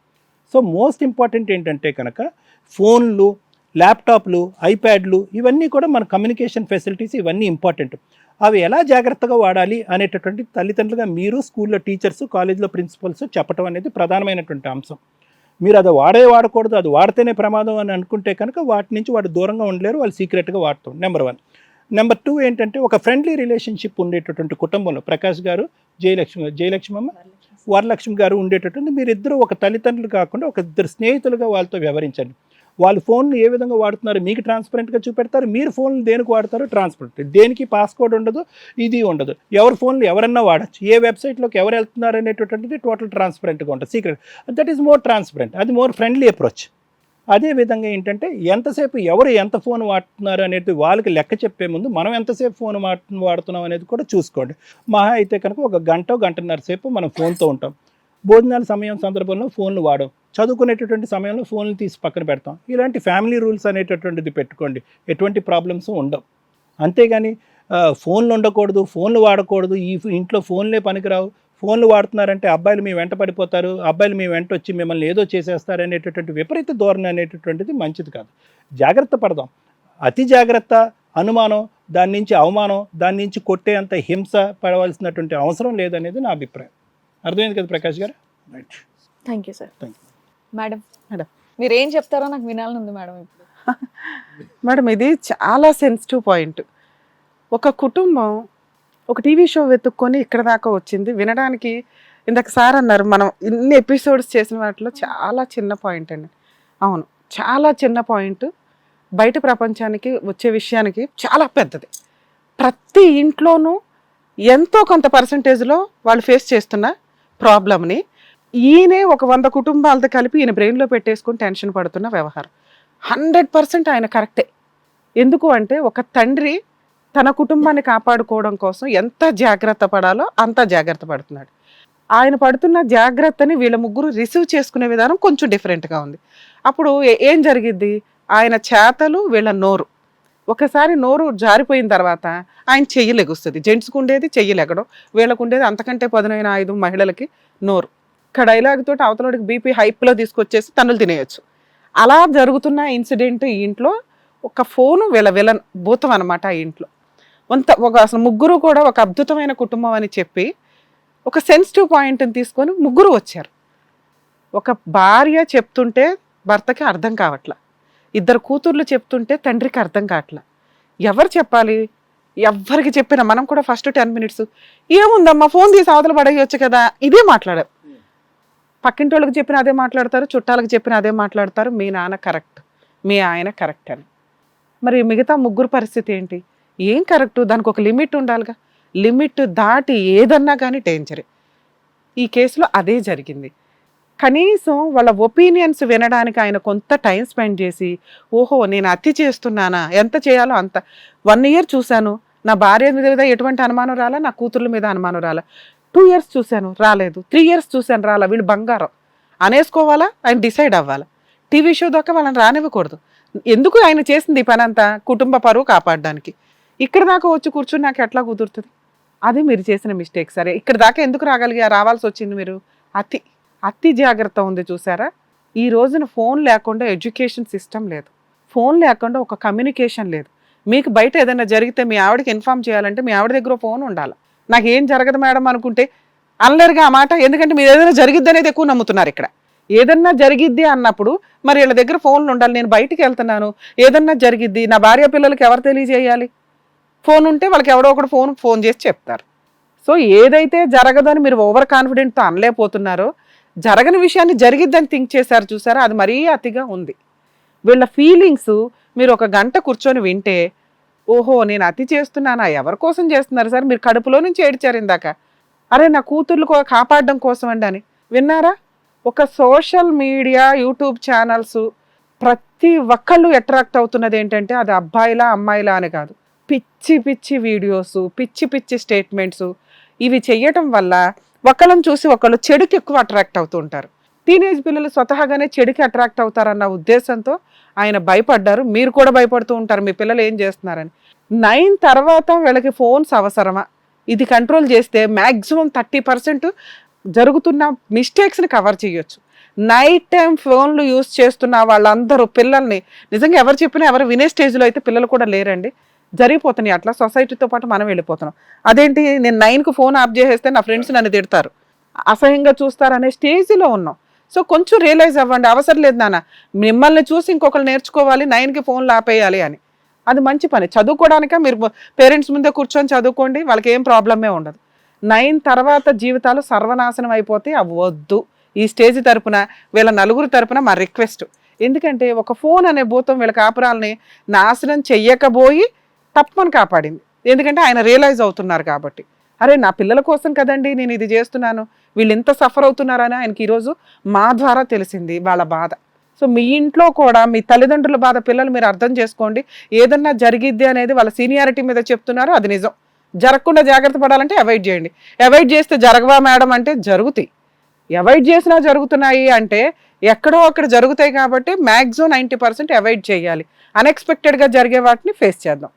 సో మోస్ట్ ఇంపార్టెంట్ ఏంటంటే కనుక ఫోన్లు, ల్యాప్టాప్లు, ఐప్యాడ్లు ఇవన్నీ కూడా మన కమ్యూనికేషన్ ఫెసిలిటీస్ ఇవన్నీ ఇంపార్టెంట్. అవి ఎలా జాగ్రత్తగా వాడాలి అనేటటువంటి తల్లిదండ్రులుగా మీరు, స్కూల్లో టీచర్స్, కాలేజీలో ప్రిన్సిపల్స్ చెప్పడం అనేది ప్రధానమైనటువంటి అంశం. మీరు అది వాడకూడదు, అది వాడితేనే ప్రమాదం అని అనుకుంటే కనుక వాటి నుంచి వాడు దూరంగా ఉండలేరు, వాళ్ళు సీక్రెట్గా వాడతాం. నెంబర్ 1. నెంబర్ 2 ఏంటంటే ఒక ఫ్రెండ్లీ రిలేషన్షిప్ ఉండేటటువంటి కుటుంబంలో ప్రకాష్ గారు, జయలక్ష్మమ్మ, వరలక్ష్మి గారు ఉండేటటువంటి మీరిద్దరూ ఒక తల్లిదండ్రులు కాకుండా ఒక ఇద్దరు స్నేహితులుగా వాళ్ళతో వ్యవహరించండి. వాళ్ళు ఫోన్లు ఏ విధంగా వాడుతున్నారు మీకు ట్రాన్స్పరెంట్గా చూపెడతారు, మీరు ఫోన్లు దేనికి వాడతారో ట్రాన్స్పరెంట్. దేనికి పాస్కోడ్ ఉండదు, ఇది ఉండదు. ఎవరి ఫోన్లు ఎవరన్నా వాడచ్చు, ఏ వెబ్సైట్లోకి ఎవరు వెళ్తున్నారు అనేటటువంటిది టోటల్ ట్రాన్స్పరెంట్గా ఉంటుంది, secret. That is more transparent, అది మోర్ ఫ్రెండ్లీ అప్రోచ్. అదేవిధంగా ఏంటంటే ఎంతసేపు ఎవరు ఎంత ఫోన్ వాడుతున్నారు అనేది వాళ్ళకి లెక్క చెప్పే ముందు మనం ఎంతసేపు ఫోన్ వాడుతున్నాం అనేది కూడా చూసుకోండి. మహా అయితే కనుక ఒక గంటన్నర సేపు మనం ఫోన్తో ఉంటాం. భోజనాల సందర్భంలో ఫోన్లు వాడం, చదువుకునేటటువంటి సమయంలో ఫోన్లు తీసి పక్కన పెడతాం. ఇలాంటి ఫ్యామిలీ రూల్స్ అనేటటువంటిది పెట్టుకోండి, ఎటువంటి ప్రాబ్లమ్స్ ఉండవు. అంతేగాని ఫోన్లు ఉండకూడదు, ఫోన్లు వాడకూడదు, ఈ ఇంట్లో ఫోన్లే పనికిరావు, ఫోన్లు వాడుతున్నారంటే అబ్బాయిలు మీ వెంట పడిపోతారు, అబ్బాయిలు మీ వెంట వచ్చి మిమ్మల్ని ఏదో చేసేస్తారు అనేటటువంటి విపరీత ధోరణి అనేటటువంటిది మంచిది కాదు. జాగ్రత్త పడదాం. అతి జాగ్రత్త, అనుమానం, దాని నుంచి అవమానం, దాని నుంచి కొట్టేంత హింస పడవలసినటువంటి అవసరం లేదనేది నా అభిప్రాయం. అర్థమైంది కదా ప్రకాష్ గారు? Right, thank you sir. Thank you madam, madam. మీరు ఏం చెప్తారో నాకు వినాలని ఉంది మేడం ఇప్పుడు. మేడం, ఇది చాలా సెన్సిటివ్ పాయింట్. ఒక కుటుంబం ఒక టీవీ షో వెతుక్కొని ఇక్కడ దాకా వచ్చింది. వినడానికి ఇందాక సార్ అన్నారు మనం ఇన్ని ఎపిసోడ్స్ చేసిన వాటిలో చాలా చిన్న పాయింట్ అండి. అవును, చాలా చిన్న పాయింట్ బయట ప్రపంచానికి వచ్చే విషయానికి చాలా పెద్దది. ప్రతి ఇంట్లోనూ ఎంతో కొంత పర్సంటేజ్లో వాళ్ళు ఫేస్ చేస్తున్న ప్రాబ్లమ్ని ఈయనే ఒక 100 కుటుంబాలతో కలిపి ఈయన బ్రెయిన్లో పెట్టేసుకుని టెన్షన్ పడుతున్న వ్యవహారం 100% ఆయన కరెక్టే. ఎందుకు అంటే ఒక తండ్రి తన కుటుంబాన్ని కాపాడుకోవడం కోసం ఎంత జాగ్రత్త పడాలో అంత జాగ్రత్త పడుతున్నాడు. ఆయన పడుతున్న జాగ్రత్తని వీళ్ళ ముగ్గురు రిసీవ్ చేసుకునే విధానం కొంచెం డిఫరెంట్గా ఉంది. అప్పుడు ఏం జరిగిద్ది? ఆయన చేతలు, వీళ్ళ నోరు. ఒకసారి నోరు జారిపోయిన తర్వాత ఆయన చెయ్యి లెగుస్తుంది. జెంట్స్కి ఉండేది చెయ్యి లెగడం, వీళ్ళకు ఉండేది అంతకంటే పదునైన ఆయుధం మహిళలకి నోరు. ఇక్కడ డైలాగ్ తోటి అవతలకి బీపీ హైప్లో తీసుకొచ్చేసి తన్నులు తినేయచ్చు. అలా జరుగుతున్న ఇన్సిడెంట్ ఈ ఇంట్లో ఒక ఫోను వీళ్ళ భూతం అనమాట. ఆ ఇంట్లో అసలు ముగ్గురు కూడా ఒక అద్భుతమైన కుటుంబం అని చెప్పి ఒక సెన్సిటివ్ పాయింట్ని తీసుకొని ముగ్గురు వచ్చారు. ఒక భార్య చెప్తుంటే భర్తకి అర్థం కావట్లా, 2 కూతుర్లు చెప్తుంటే తండ్రికి అర్థం కావట్లా. ఎవరు చెప్పాలి? ఎవరికి చెప్పినా మనం కూడా ఫస్ట్ 10 minutes ఏముందమ్మా ఫోన్ తీసి అవతల పడేయచ్చు కదా, ఇదే మాట్లాడారు. పక్కింటి వాళ్ళకి చెప్పిన అదే మాట్లాడతారు, చుట్టాలకు చెప్పిన అదే మాట్లాడతారు. మీ నాన్న కరెక్ట్, మీ ఆయన కరెక్ట్ అని. మరి మిగతా ముగ్గురు పరిస్థితి ఏంటి? ఏం కరెక్టు? దానికి ఒక లిమిట్ ఉండాలిగా. లిమిట్ దాటి ఏదన్నా కానీ డేంజరే. ఈ కేసులో అదే జరిగింది. కనీసం వాళ్ళ ఒపీనియన్స్ వినడానికి ఆయన కొంత టైం స్పెండ్ చేసి, ఓహో నేను అతి చేస్తున్నానా, ఎంత చేయాలో అంత. 1 year చూశాను, నా భార్య మీద ఎటువంటి అనుమానం రాలా, నా కూతుర్ల మీద అనుమానం రాలా. 2 years చూశాను, రాలేదు. 3 years చూశాను, రాలా. వీళ్ళు బంగారం అనేసుకోవాలా, ఆయన డిసైడ్ అవ్వాలా. టీవీ షో దాకా వాళ్ళని రానివ్వకూడదు. ఎందుకు ఆయన చేసింది ఈ పని అంతా? కుటుంబ పరువు కాపాడడానికి. ఇక్కడ దాకా వచ్చి కూర్చుని నాకు ఎట్లా కుదురుతుంది? అది మీరు చేసిన మిస్టేక్. సరే, ఇక్కడ దాకా ఎందుకు రావాల్సి వచ్చింది? మీరు అతి జాగ్రత్త ఉంది చూసారా. ఈ రోజున ఫోన్ లేకుండా ఎడ్యుకేషన్ సిస్టమ్ లేదు, ఫోన్ లేకుండా ఒక కమ్యూనికేషన్ లేదు. మీకు బయట ఏదైనా జరిగితే మీ ఆవిడకి ఇన్ఫార్మ్ చేయాలంటే మీ ఆవిడ దగ్గర ఫోన్ ఉండాలి. నాకు ఏం జరగదు మేడం అనుకుంటే అనలేరుగా ఆ మాట. ఎందుకంటే మీరు ఏదైనా జరిగిద్ది అనేది ఎక్కువ నమ్ముతున్నారు. ఇక్కడ ఏదన్నా జరిగిద్ది అన్నప్పుడు మరి వీళ్ళ దగ్గర ఫోన్లు ఉండాలి. నేను బయటికి వెళ్తున్నాను, ఏదన్నా జరిగిద్ది, నా భార్య పిల్లలకి ఎవరు తెలియజేయాలి? ఫోన్ ఉంటే వాళ్ళకి ఎవడో ఒకడు ఫోన్ చేసి చెప్తారు. సో ఏదైతే జరగదని మీరు ఓవర్ కాన్ఫిడెంట్తో అనలేకపోతున్నారో, జరగని విషయాన్ని జరిగిద్దని థింక్ చేశారు చూసారా, అది మరీ అతిగా ఉంది. వీళ్ళ ఫీలింగ్స్ మీరు 1 గంట కూర్చొని వింటే, ఓహో నేను అతి చేస్తున్నానా, ఎవరి కోసం చేస్తున్నారు సార్? మీరు కడుపులో నుంచి ఏడ్చారు ఇందాక, అరే నా కూతుర్లు కాపాడడం కోసం అండి అని. విన్నారా? ఒక సోషల్ మీడియా, యూట్యూబ్ ఛానల్స్ ప్రతి ఒక్కళ్ళు అట్రాక్ట్ అవుతున్నది ఏంటంటే అది అబ్బాయిలా అమ్మాయిలా అని కాదు, పిచ్చి వీడియోస్, పిచ్చి స్టేట్మెంట్స్. ఇవి చెయ్యటం వల్ల ఒకళ్ళని చూసి ఒకళ్ళు చెడుకి ఎక్కువ అట్రాక్ట్ అవుతూ ఉంటారు. టీనేజ్ పిల్లలు స్వతహాగానే చెడుకి అట్రాక్ట్ అవుతారన్న ఉద్దేశంతో ఆయన భయపడ్డారు. మీరు కూడా భయపడుతూ ఉంటారు మీ పిల్లలు ఏం చేస్తున్నారని. 9 తర్వాత వీళ్ళకి ఫోన్స్ అవసరమా? ఇది కంట్రోల్ చేస్తే మ్యాక్సిమం 30% జరుగుతున్న మిస్టేక్స్ని కవర్ చేయొచ్చు. నైట్ టైం ఫోన్లు యూజ్ చేస్తున్న వాళ్ళందరూ పిల్లల్ని నిజంగా ఎవరు చెప్పినా ఎవరు వినే స్టేజ్లో అయితే పిల్లలు కూడా లేరండి. జరిగిపోతున్నాయి అట్లా. సొసైటీతో పాటు మనం వెళ్ళిపోతున్నాం. అదేంటి నేను 9కి ఫోన్ ఆఫ్ చేసేస్తే నా ఫ్రెండ్స్ నన్ను తిడతారు, అసహ్యంగా చూస్తారనే స్టేజ్లో ఉన్నాం. సో కొంచెం రియలైజ్ అవ్వండి, అవసరం లేదు నాన్న మిమ్మల్ని చూసి ఇంకొకరు నేర్చుకోవాలి 9కి ఫోన్లు ఆపేయాలి అని. అది మంచి పని. చదువుకోవడానిక మీరు పేరెంట్స్ ముందే కూర్చొని చదువుకోండి, వాళ్ళకి ఏం ప్రాబ్లమే ఉండదు. 9 తర్వాత జీవితాలు సర్వనాశనం అయిపోతే అవ్వద్దు. ఈ స్టేజ్ తరపున వీళ్ళ నలుగురు తరపున మా రిక్వెస్ట్. ఎందుకంటే ఒక ఫోన్ అనే భూతం వీళ్ళ కాపురాలని నాశనం చెయ్యకపోయి తప్పని కాపాడింది. ఎందుకంటే ఆయన రియలైజ్ అవుతున్నారు కాబట్టి, అరే నా పిల్లల కోసం కదండి నేను ఇది చేస్తున్నాను, వీళ్ళు ఎంత సఫర్ అవుతున్నారని ఆయనకి ఈరోజు మా ద్వారా తెలిసింది వాళ్ళ బాధ. సో మీ ఇంట్లో కూడా మీ తల్లిదండ్రుల బాధ పిల్లలు మీరు అర్థం చేసుకోండి. ఏదన్నా జరిగిద్ది అనేది వాళ్ళ సీనియారిటీ మీద చెప్తున్నారు, అది నిజం. జరగకుండా జాగ్రత్త పడాలంటే అవాయిడ్ చేయండి. అవాయిడ్ చేస్తే జరగవా మేడం అంటే జరుగుతాయి. అవాయిడ్ చేసినా జరుగుతున్నాయి అంటే ఎక్కడో అక్కడ జరుగుతాయి కాబట్టి మ్యాక్సిమం 90% అవాయిడ్ చేయాలి. అన్ఎక్స్పెక్టెడ్గా జరిగే వాటిని ఫేస్ చేద్దాం.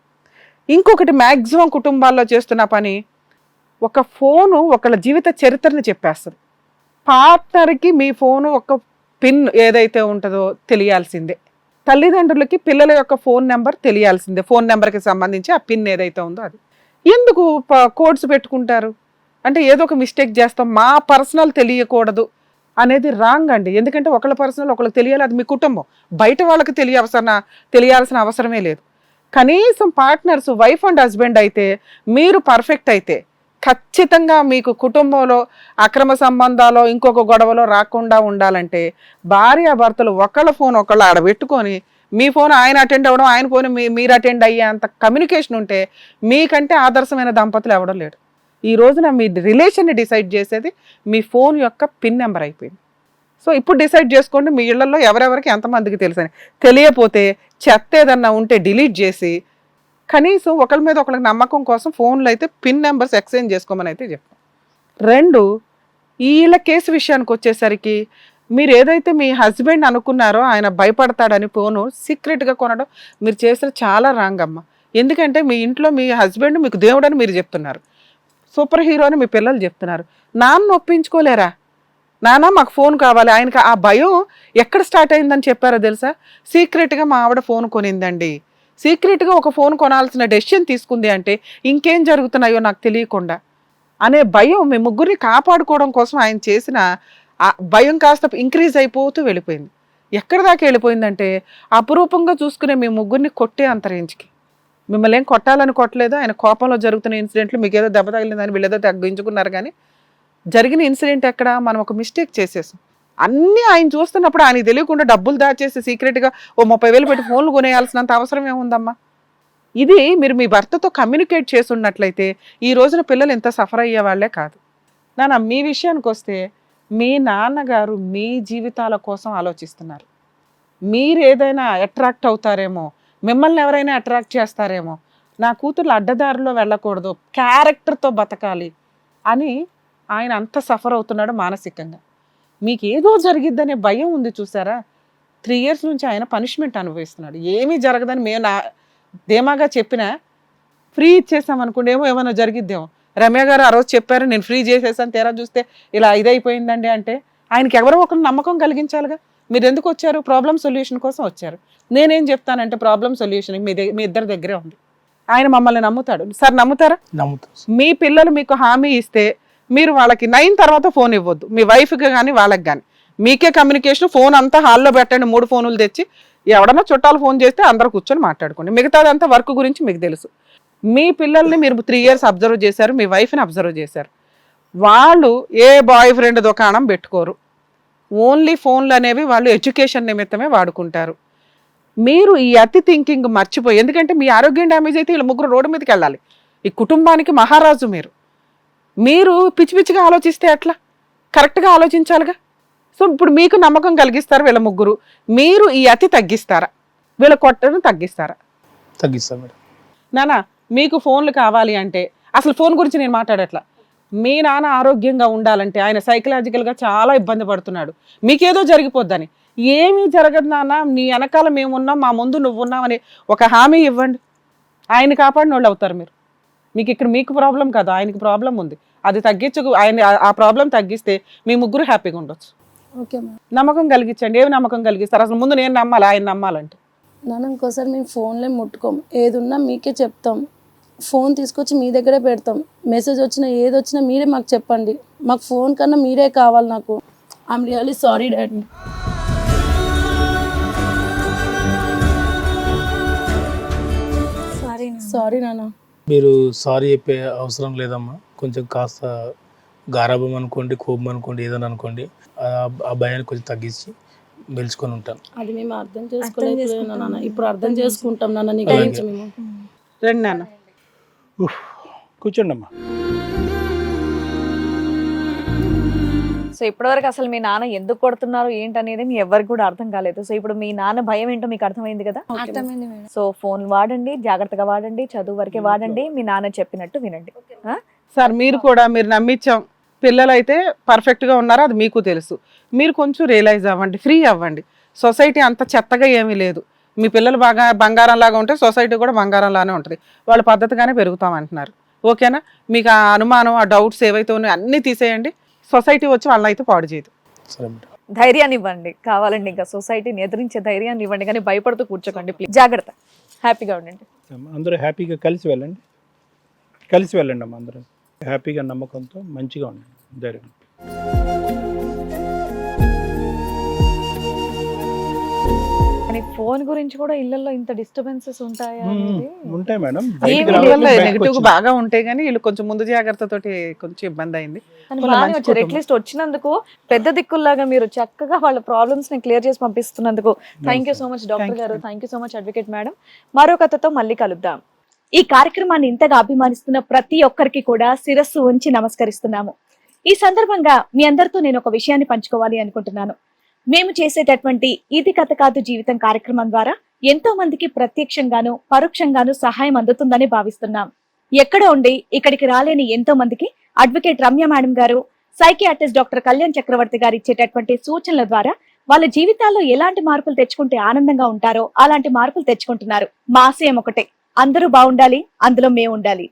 ఇంకొకటి మ్యాక్సిమం కుటుంబాల్లో చేస్తున్న పని, ఒక ఫోను ఒకళ్ళ జీవిత చరిత్రని చెప్పేస్తుంది. పార్ట్నర్కి మీ ఫోను ఒక పిన్ ఏదైతే ఉంటుందో తెలియాల్సిందే. తల్లిదండ్రులకి పిల్లల యొక్క ఫోన్ నెంబర్ తెలియాల్సిందే. ఫోన్ నెంబర్కి సంబంధించి ఆ పిన్ ఏదైతే ఉందో అది. ఎందుకు కోడ్స్ పెట్టుకుంటారు అంటే ఏదో ఒక మిస్టేక్ చేస్తాం, మా పర్సనల్ తెలియకూడదు అనేది రాంగ్ అండి. ఎందుకంటే ఒకళ్ళ పర్సనల్ ఒకళ్ళకి తెలియాలి, అది మీ కుటుంబం. బయట వాళ్ళకి తెలియాల్సిన అవసరమే లేదు. కనీసం పార్ట్నర్స్ వైఫ్ అండ్ హస్బెండ్ అయితే మీరు పర్ఫెక్ట్ అయితే ఖచ్చితంగా మీకు కుటుంబంలో అక్రమ సంబంధాలు ఇంకొక గొడవలో రాకుండా ఉండాలంటే భార్యాభర్తలు ఒకళ్ళ ఫోన్ ఒకళ్ళు ఆడబెట్టుకొని మీ ఫోన్ ఆయన అటెండ్ అవ్వడం, ఆయన ఫోన్ మీరు అటెండ్ అయ్యే అంత కమ్యూనికేషన్ ఉంటే మీకంటే ఆదర్శమైన దంపతులు ఎవడం లేడు. ఈ రోజున మీ రిలేషన్ని డిసైడ్ చేసేది మీ ఫోన్ యొక్క పిన్ నెంబర్ అయిపోయింది. సో ఇప్పుడు డిసైడ్ చేసుకోండి మీ ఇళ్లలో ఎవరెవరికి ఎంతమందికి తెలుసని. తెలియపోతే చెత్త ఏదన్నా ఉంటే డిలీట్ చేసి కనీసం ఒకరి మీద ఒకరికి నమ్మకం కోసం ఫోన్లో అయితే పిన్ నెంబర్స్ ఎక్స్చేంజ్ చేసుకోమని అయితే చెప్తాం. 2, వీళ్ళ కేసు విషయానికి వచ్చేసరికి మీరు ఏదైతే మీ హస్బెండ్ అనుకున్నారో ఆయన భయపడతాడని ఫోను సీక్రెట్గా కొనడం మీరు చేసిన చాలా రాంగ్ అమ్మ. ఎందుకంటే మీ ఇంట్లో మీ హస్బెండ్ మీకు దేవుడు అని మీరు చెప్తున్నారు, సూపర్ హీరో అని మీ పిల్లలు చెప్తున్నారు. నాన్న ఒప్పించుకోలేరా, నాన్న మాకు ఫోన్ కావాలి. ఆయనకి ఆ భయం ఎక్కడ స్టార్ట్ అయిందని చెప్పారో తెలుసా? సీక్రెట్గా మా ఆవిడ ఫోన్ కొనిందండి, సీక్రెట్గా ఒక ఫోన్ కొనాల్సిన డెసిషన్ తీసుకుంది అంటే ఇంకేం జరుగుతున్నాయో నాకు తెలియకుండా అనే భయం మీ ముగ్గురిని కాపాడుకోవడం కోసం ఆయన చేసిన ఆ భయం కాస్త ఇంక్రీజ్ అయిపోతూ వెళ్ళిపోయింది. ఎక్కడి దాకా వెళ్ళిపోయిందంటే అపురూపంగా చూసుకునే మీ ముగ్గురిని కొట్టే అంత రేంజ్కి. మిమ్మల్ని ఏం కొట్టాలని కొట్టలేదు, ఆయన కోపంలో జరుగుతున్న ఇన్సిడెంట్లు మీకు ఏదో దెబ్బ తగిలిందని వీళ్ళేదో తగ్గించుకున్నారు. కానీ జరిగిన ఇన్సిడెంట్ ఎక్కడ మనం ఒక మిస్టేక్ చేసేసాం. అన్నీ ఆయన చూస్తున్నప్పుడు ఆయన తెలియకుండా డబ్బులు దాచేసి సీక్రెట్గా ఓ 30,000 పెట్టి ఫోన్లు కొనేయాల్సినంత అవసరం ఏముందమ్మా? ఇది మీరు మీ భర్తతో కమ్యూనికేట్ చేసి ఉన్నట్లయితే ఈ రోజున పిల్లలు ఎంత సఫర్ అయ్యే వాళ్ళే కాదు. నాన్న మీ విషయానికి వస్తే మీ నాన్నగారు మీ జీవితాల కోసం ఆలోచిస్తున్నారు. మీరు ఏదైనా అట్రాక్ట్ అవుతారేమో, మిమ్మల్ని ఎవరైనా అట్రాక్ట్ చేస్తారేమో, నా కూతుర్లు అడ్డదారిలో వెళ్ళకూడదు, క్యారెక్టర్తో బతకాలి అని ఆయన అంత సఫర్ అవుతున్నాడు మానసికంగా. మీకు ఏదో జరిగిద్దనే భయం ఉంది చూసారా? 3 years నుంచి ఆయన పనిష్మెంట్ అనుభవిస్తున్నాడు. ఏమీ జరగదని మేము ధీమాగా చెప్పినా ఫ్రీ ఇచ్చేసామనుకోండి ఏమైనా జరిగిద్దేమో. రమ్య గారు ఆ రోజు చెప్పారు నేను ఫ్రీ చేసేసాను, తీరా చూస్తే ఇలా ఇదైపోయిందండి అంటే ఆయనకి ఎవరో ఒకరు నమ్మకం కలిగించాలిగా. మీరు ఎందుకు వచ్చారు? ప్రాబ్లం సొల్యూషన్ కోసం వచ్చారు. నేనేం చెప్తానంటే ప్రాబ్లం సొల్యూషన్ మీ ఇద్దరి దగ్గరే ఉంది. ఆయన మమ్మల్ని నమ్ముతాడు. సార్ నమ్ముతారా? నమ్ముతాం. మీ పిల్లలు మీకు హామీ ఇస్తే మీరు వాళ్ళకి 9 తర్వాత ఫోన్ ఇవ్వద్దు, మీ వైఫ్కి కానీ వాళ్ళకి కానీ. మీకే కమ్యూనికేషన్, ఫోన్ అంతా హాల్లో పెట్టండి, 3 ఫోన్లు తెచ్చి ఎవడన్నా చుట్టాలు ఫోన్ చేస్తే అందరూ కూర్చొని మాట్లాడుకోండి. మిగతాదంతా వర్క్ గురించి మీకు తెలుసు. మీ పిల్లల్ని మీరు 3 years అబ్జర్వ్ చేశారు, మీ వైఫ్ని అబ్జర్వ్ చేశారు. వాళ్ళు ఏ బాయ్ ఫ్రెండ్ దుకాణం పెట్టుకోరు, ఓన్లీ ఫోన్లు అనేవి వాళ్ళు ఎడ్యుకేషన్ నిమిత్తమే వాడుకుంటారు. మీరు ఈ అతి థింకింగ్ మర్చిపోయి, ఎందుకంటే మీ ఆరోగ్యం డ్యామేజ్ అయితే వీళ్ళు ముగ్గురు రోడ్డు మీదకి వెళ్ళాలి. ఈ కుటుంబానికి మహారాజు మీరు పిచ్చి పిచ్చిగా ఆలోచిస్తే ఎట్లా? కరెక్ట్గా ఆలోచించాలిగా. సో ఇప్పుడు మీకు నమ్మకం కలిగిస్తారు వీళ్ళ ముగ్గురు. మీరు ఈ అతి తగ్గిస్తారా, వీళ్ళ కొట్టను తగ్గిస్తారా? తగ్గిస్తాం మేడం. నాన్న మీకు ఫోన్లు కావాలి అంటే, అసలు ఫోన్ గురించి నేను మాట్లాడట్లా, మీ నాన్న ఆరోగ్యంగా ఉండాలంటే ఆయన సైకలాజికల్గా చాలా ఇబ్బంది పడుతున్నాడు, మీకేదో జరిగిపోద్దని. ఏమీ జరగదు నాన్న, నీ వెనకాల మేము ఉన్నాం, మా ముందు నువ్వు ఉన్నామని ఒక హామీ ఇవ్వండి. ఆయన కాపాడిన వాళ్ళు అవుతారు మీరు. మీకు ప్రాబ్లం కాదు, ఆయనకి ప్రాబ్లం ఉంది. అది ఆయన ఆ ప్రాబ్లం తగ్గిస్తే మీ ముగ్గురు హ్యాపీగా ఉండొచ్చు. Okay ma'am. నమ్మకం కలిగించండి. ఏమి నమ్మకం కలిగిస్తారు? అసలు ముందు నేను నమ్మాలి, ఆయన నమ్మాలంటే. నాన్న ఇంకోసారి మేము ఫోన్లే ముట్టుకోం, ఏది ఉన్నా మీకే చెప్తాం, ఫోన్ తీసుకొచ్చి మీ దగ్గరే పెడతాం. మెసేజ్ వచ్చినా ఏది వచ్చినా మీరే మాకు చెప్పండి, మాకు ఫోన్ కన్నా మీరే కావాలి నాకు. I'm really sorry daddy. Sorry నాన్న. మీరు సారీ చెప్పే అవసరం లేదమ్మా. కొంచెం కాస్త గారాభం అనుకోండి, కోపం అనుకోండి, ఏదైనా అనుకోండి, ఆ భయాన్ని కొంచెం తగ్గించి మెలుచుకొని ఉంటాను. అది మేము అర్థం చేసుకోలేదు నాన్న, ఇప్పుడు అర్థం చేసుకుంటాం నాన్న. నీ గురించి మేము రండి నాన్న, కూర్చోండి అమ్మా. సో ఇప్పటివరకు అసలు మీ నాన్న ఎందుకు కొడుతున్నారు ఏంటనేది మీ ఎవరికి కూడా అర్థం కాలేదు. సో ఇప్పుడు మీ నాన్న భయం ఏంటో మీకు అర్థమైంది కదా. అర్థమైంది మేడం. సో ఫోన్ వాడండి, జాగ్రత్తగా వాడండి, చదువు వరకే వాడండి, మీ నాన్న చెప్పినట్టు వినండి. సార్ మీరు నమ్మించాం, పిల్లలు అయితే పర్ఫెక్ట్గా ఉన్నారో అది మీకు తెలుసు. మీరు కొంచెం రియలైజ్ అవ్వండి, ఫ్రీ అవ్వండి. సొసైటీ అంత చెత్తగా ఏమీ లేదు. మీ పిల్లలు బాగా బంగారం లాగా ఉంటే సొసైటీ కూడా బంగారం లానే ఉంటుంది. వాళ్ళు పద్ధతిగానే పెరుగుతామంటున్నారు. ఓకేనా? మీకు ఆ అనుమానం, ఆ డౌట్స్ ఏవైతే ఉన్నాయో అన్నీ తీసేయండి. సొసైటీ వచ్చి వాళ్ళని అయితే పాడు చేయదు. సరే మేడం. ధైర్యాన్ని ఇవ్వండి, కావాలండి ఇంకా సొసైటీని ఎదిరించే ధైర్యాన్ని ఇవ్వండి, కానీ భయపడుతూ కూర్చోకండి ప్లీజ్. జాగ్రత్త, హ్యాపీగా ఉండండి. అందరూ హ్యాపీగా కలిసి వెళ్ళండి అమ్మ. అందరూ హ్యాపీగా నమ్మకంతో మంచిగా ఉండండి, ధైర్యం. కానీ ఫోన్ గురించి కూడా ఇళ్లలో ఇంత డిస్టర్బెన్సెస్ ఉంటాయా అనేది? ఉంటాయి మేడం. నెగిటివ్ బాగా ఉంటాయి కానీ వీళ్ళు కొంచెం ముందు జాగ్రత్తతోటి కొంచెం ఇబ్బంది అయింది. కానీ బాగానే వచ్చారు. అట్లీస్ట్ వచ్చినందుకు పెద్ద దిక్కుల్లాగా మీరు చక్కగా వాళ్ళ ప్రాబ్లమ్స్ ని క్లియర్ చేసి పంపిస్తున్నందుకు thank you so much doctor గారు, thank you so much advocate madam. మరో కథతో మళ్ళీ కలుద్దాం. ఈ కార్యక్రమాన్ని ఇంతగా అభిమానిస్తున్న ప్రతి ఒక్కరికి కూడా శిరస్సు ఉంచి నమస్కరిస్తున్నాము. ఈ సందర్భంగా మీ అందరితో నేను ఒక విషయాన్ని పంచుకోవాలి అనుకుంటున్నాను. మేము చేసేటటువంటి ఇది కథ కాదు జీవితం కార్యక్రమం ద్వారా ఎంతో మందికి ప్రత్యక్షంగాను పరోక్షంగాను సహాయం అందుతుందని భావిస్తున్నాం. ఎక్కడ ఉండి ఇక్కడికి రాలేని ఎంతో మందికి అడ్వకేట్ రమ్య మేడం గారు, సైకియాట్రిస్ట్ డాక్టర్ కళ్యాణ్ చక్రవర్తి గారు ఇచ్చేటటువంటి సూచనల ద్వారా వాళ్ళ జీవితాల్లో ఎలాంటి మార్పులు తెచ్చుకుంటే ఆనందంగా ఉంటారో అలాంటి మార్పులు తెచ్చుకుంటున్నారు. మా ఆశయం ఒకటే, అందరూ బాగుండాలి, అందులో మేము ఉండాలి.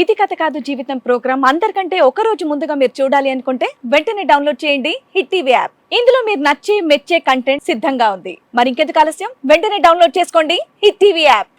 ఇది కథ కాదు జీవితం ప్రోగ్రామ్ అందరికంటే ఒక రోజు ముందుగా మీరు చూడాలి అనుకుంటే వెంటనే డౌన్లోడ్ చేయండి హిట్ టీవీ యాప్. ఇందులో మీరు నచ్చే మెచ్చే కంటెంట్ సిద్ధంగా ఉంది. మరి ఇంకెందుకు ఆలస్యం, వెంటనే డౌన్లోడ్ చేసుకోండి హిట్ టీవీ యాప్.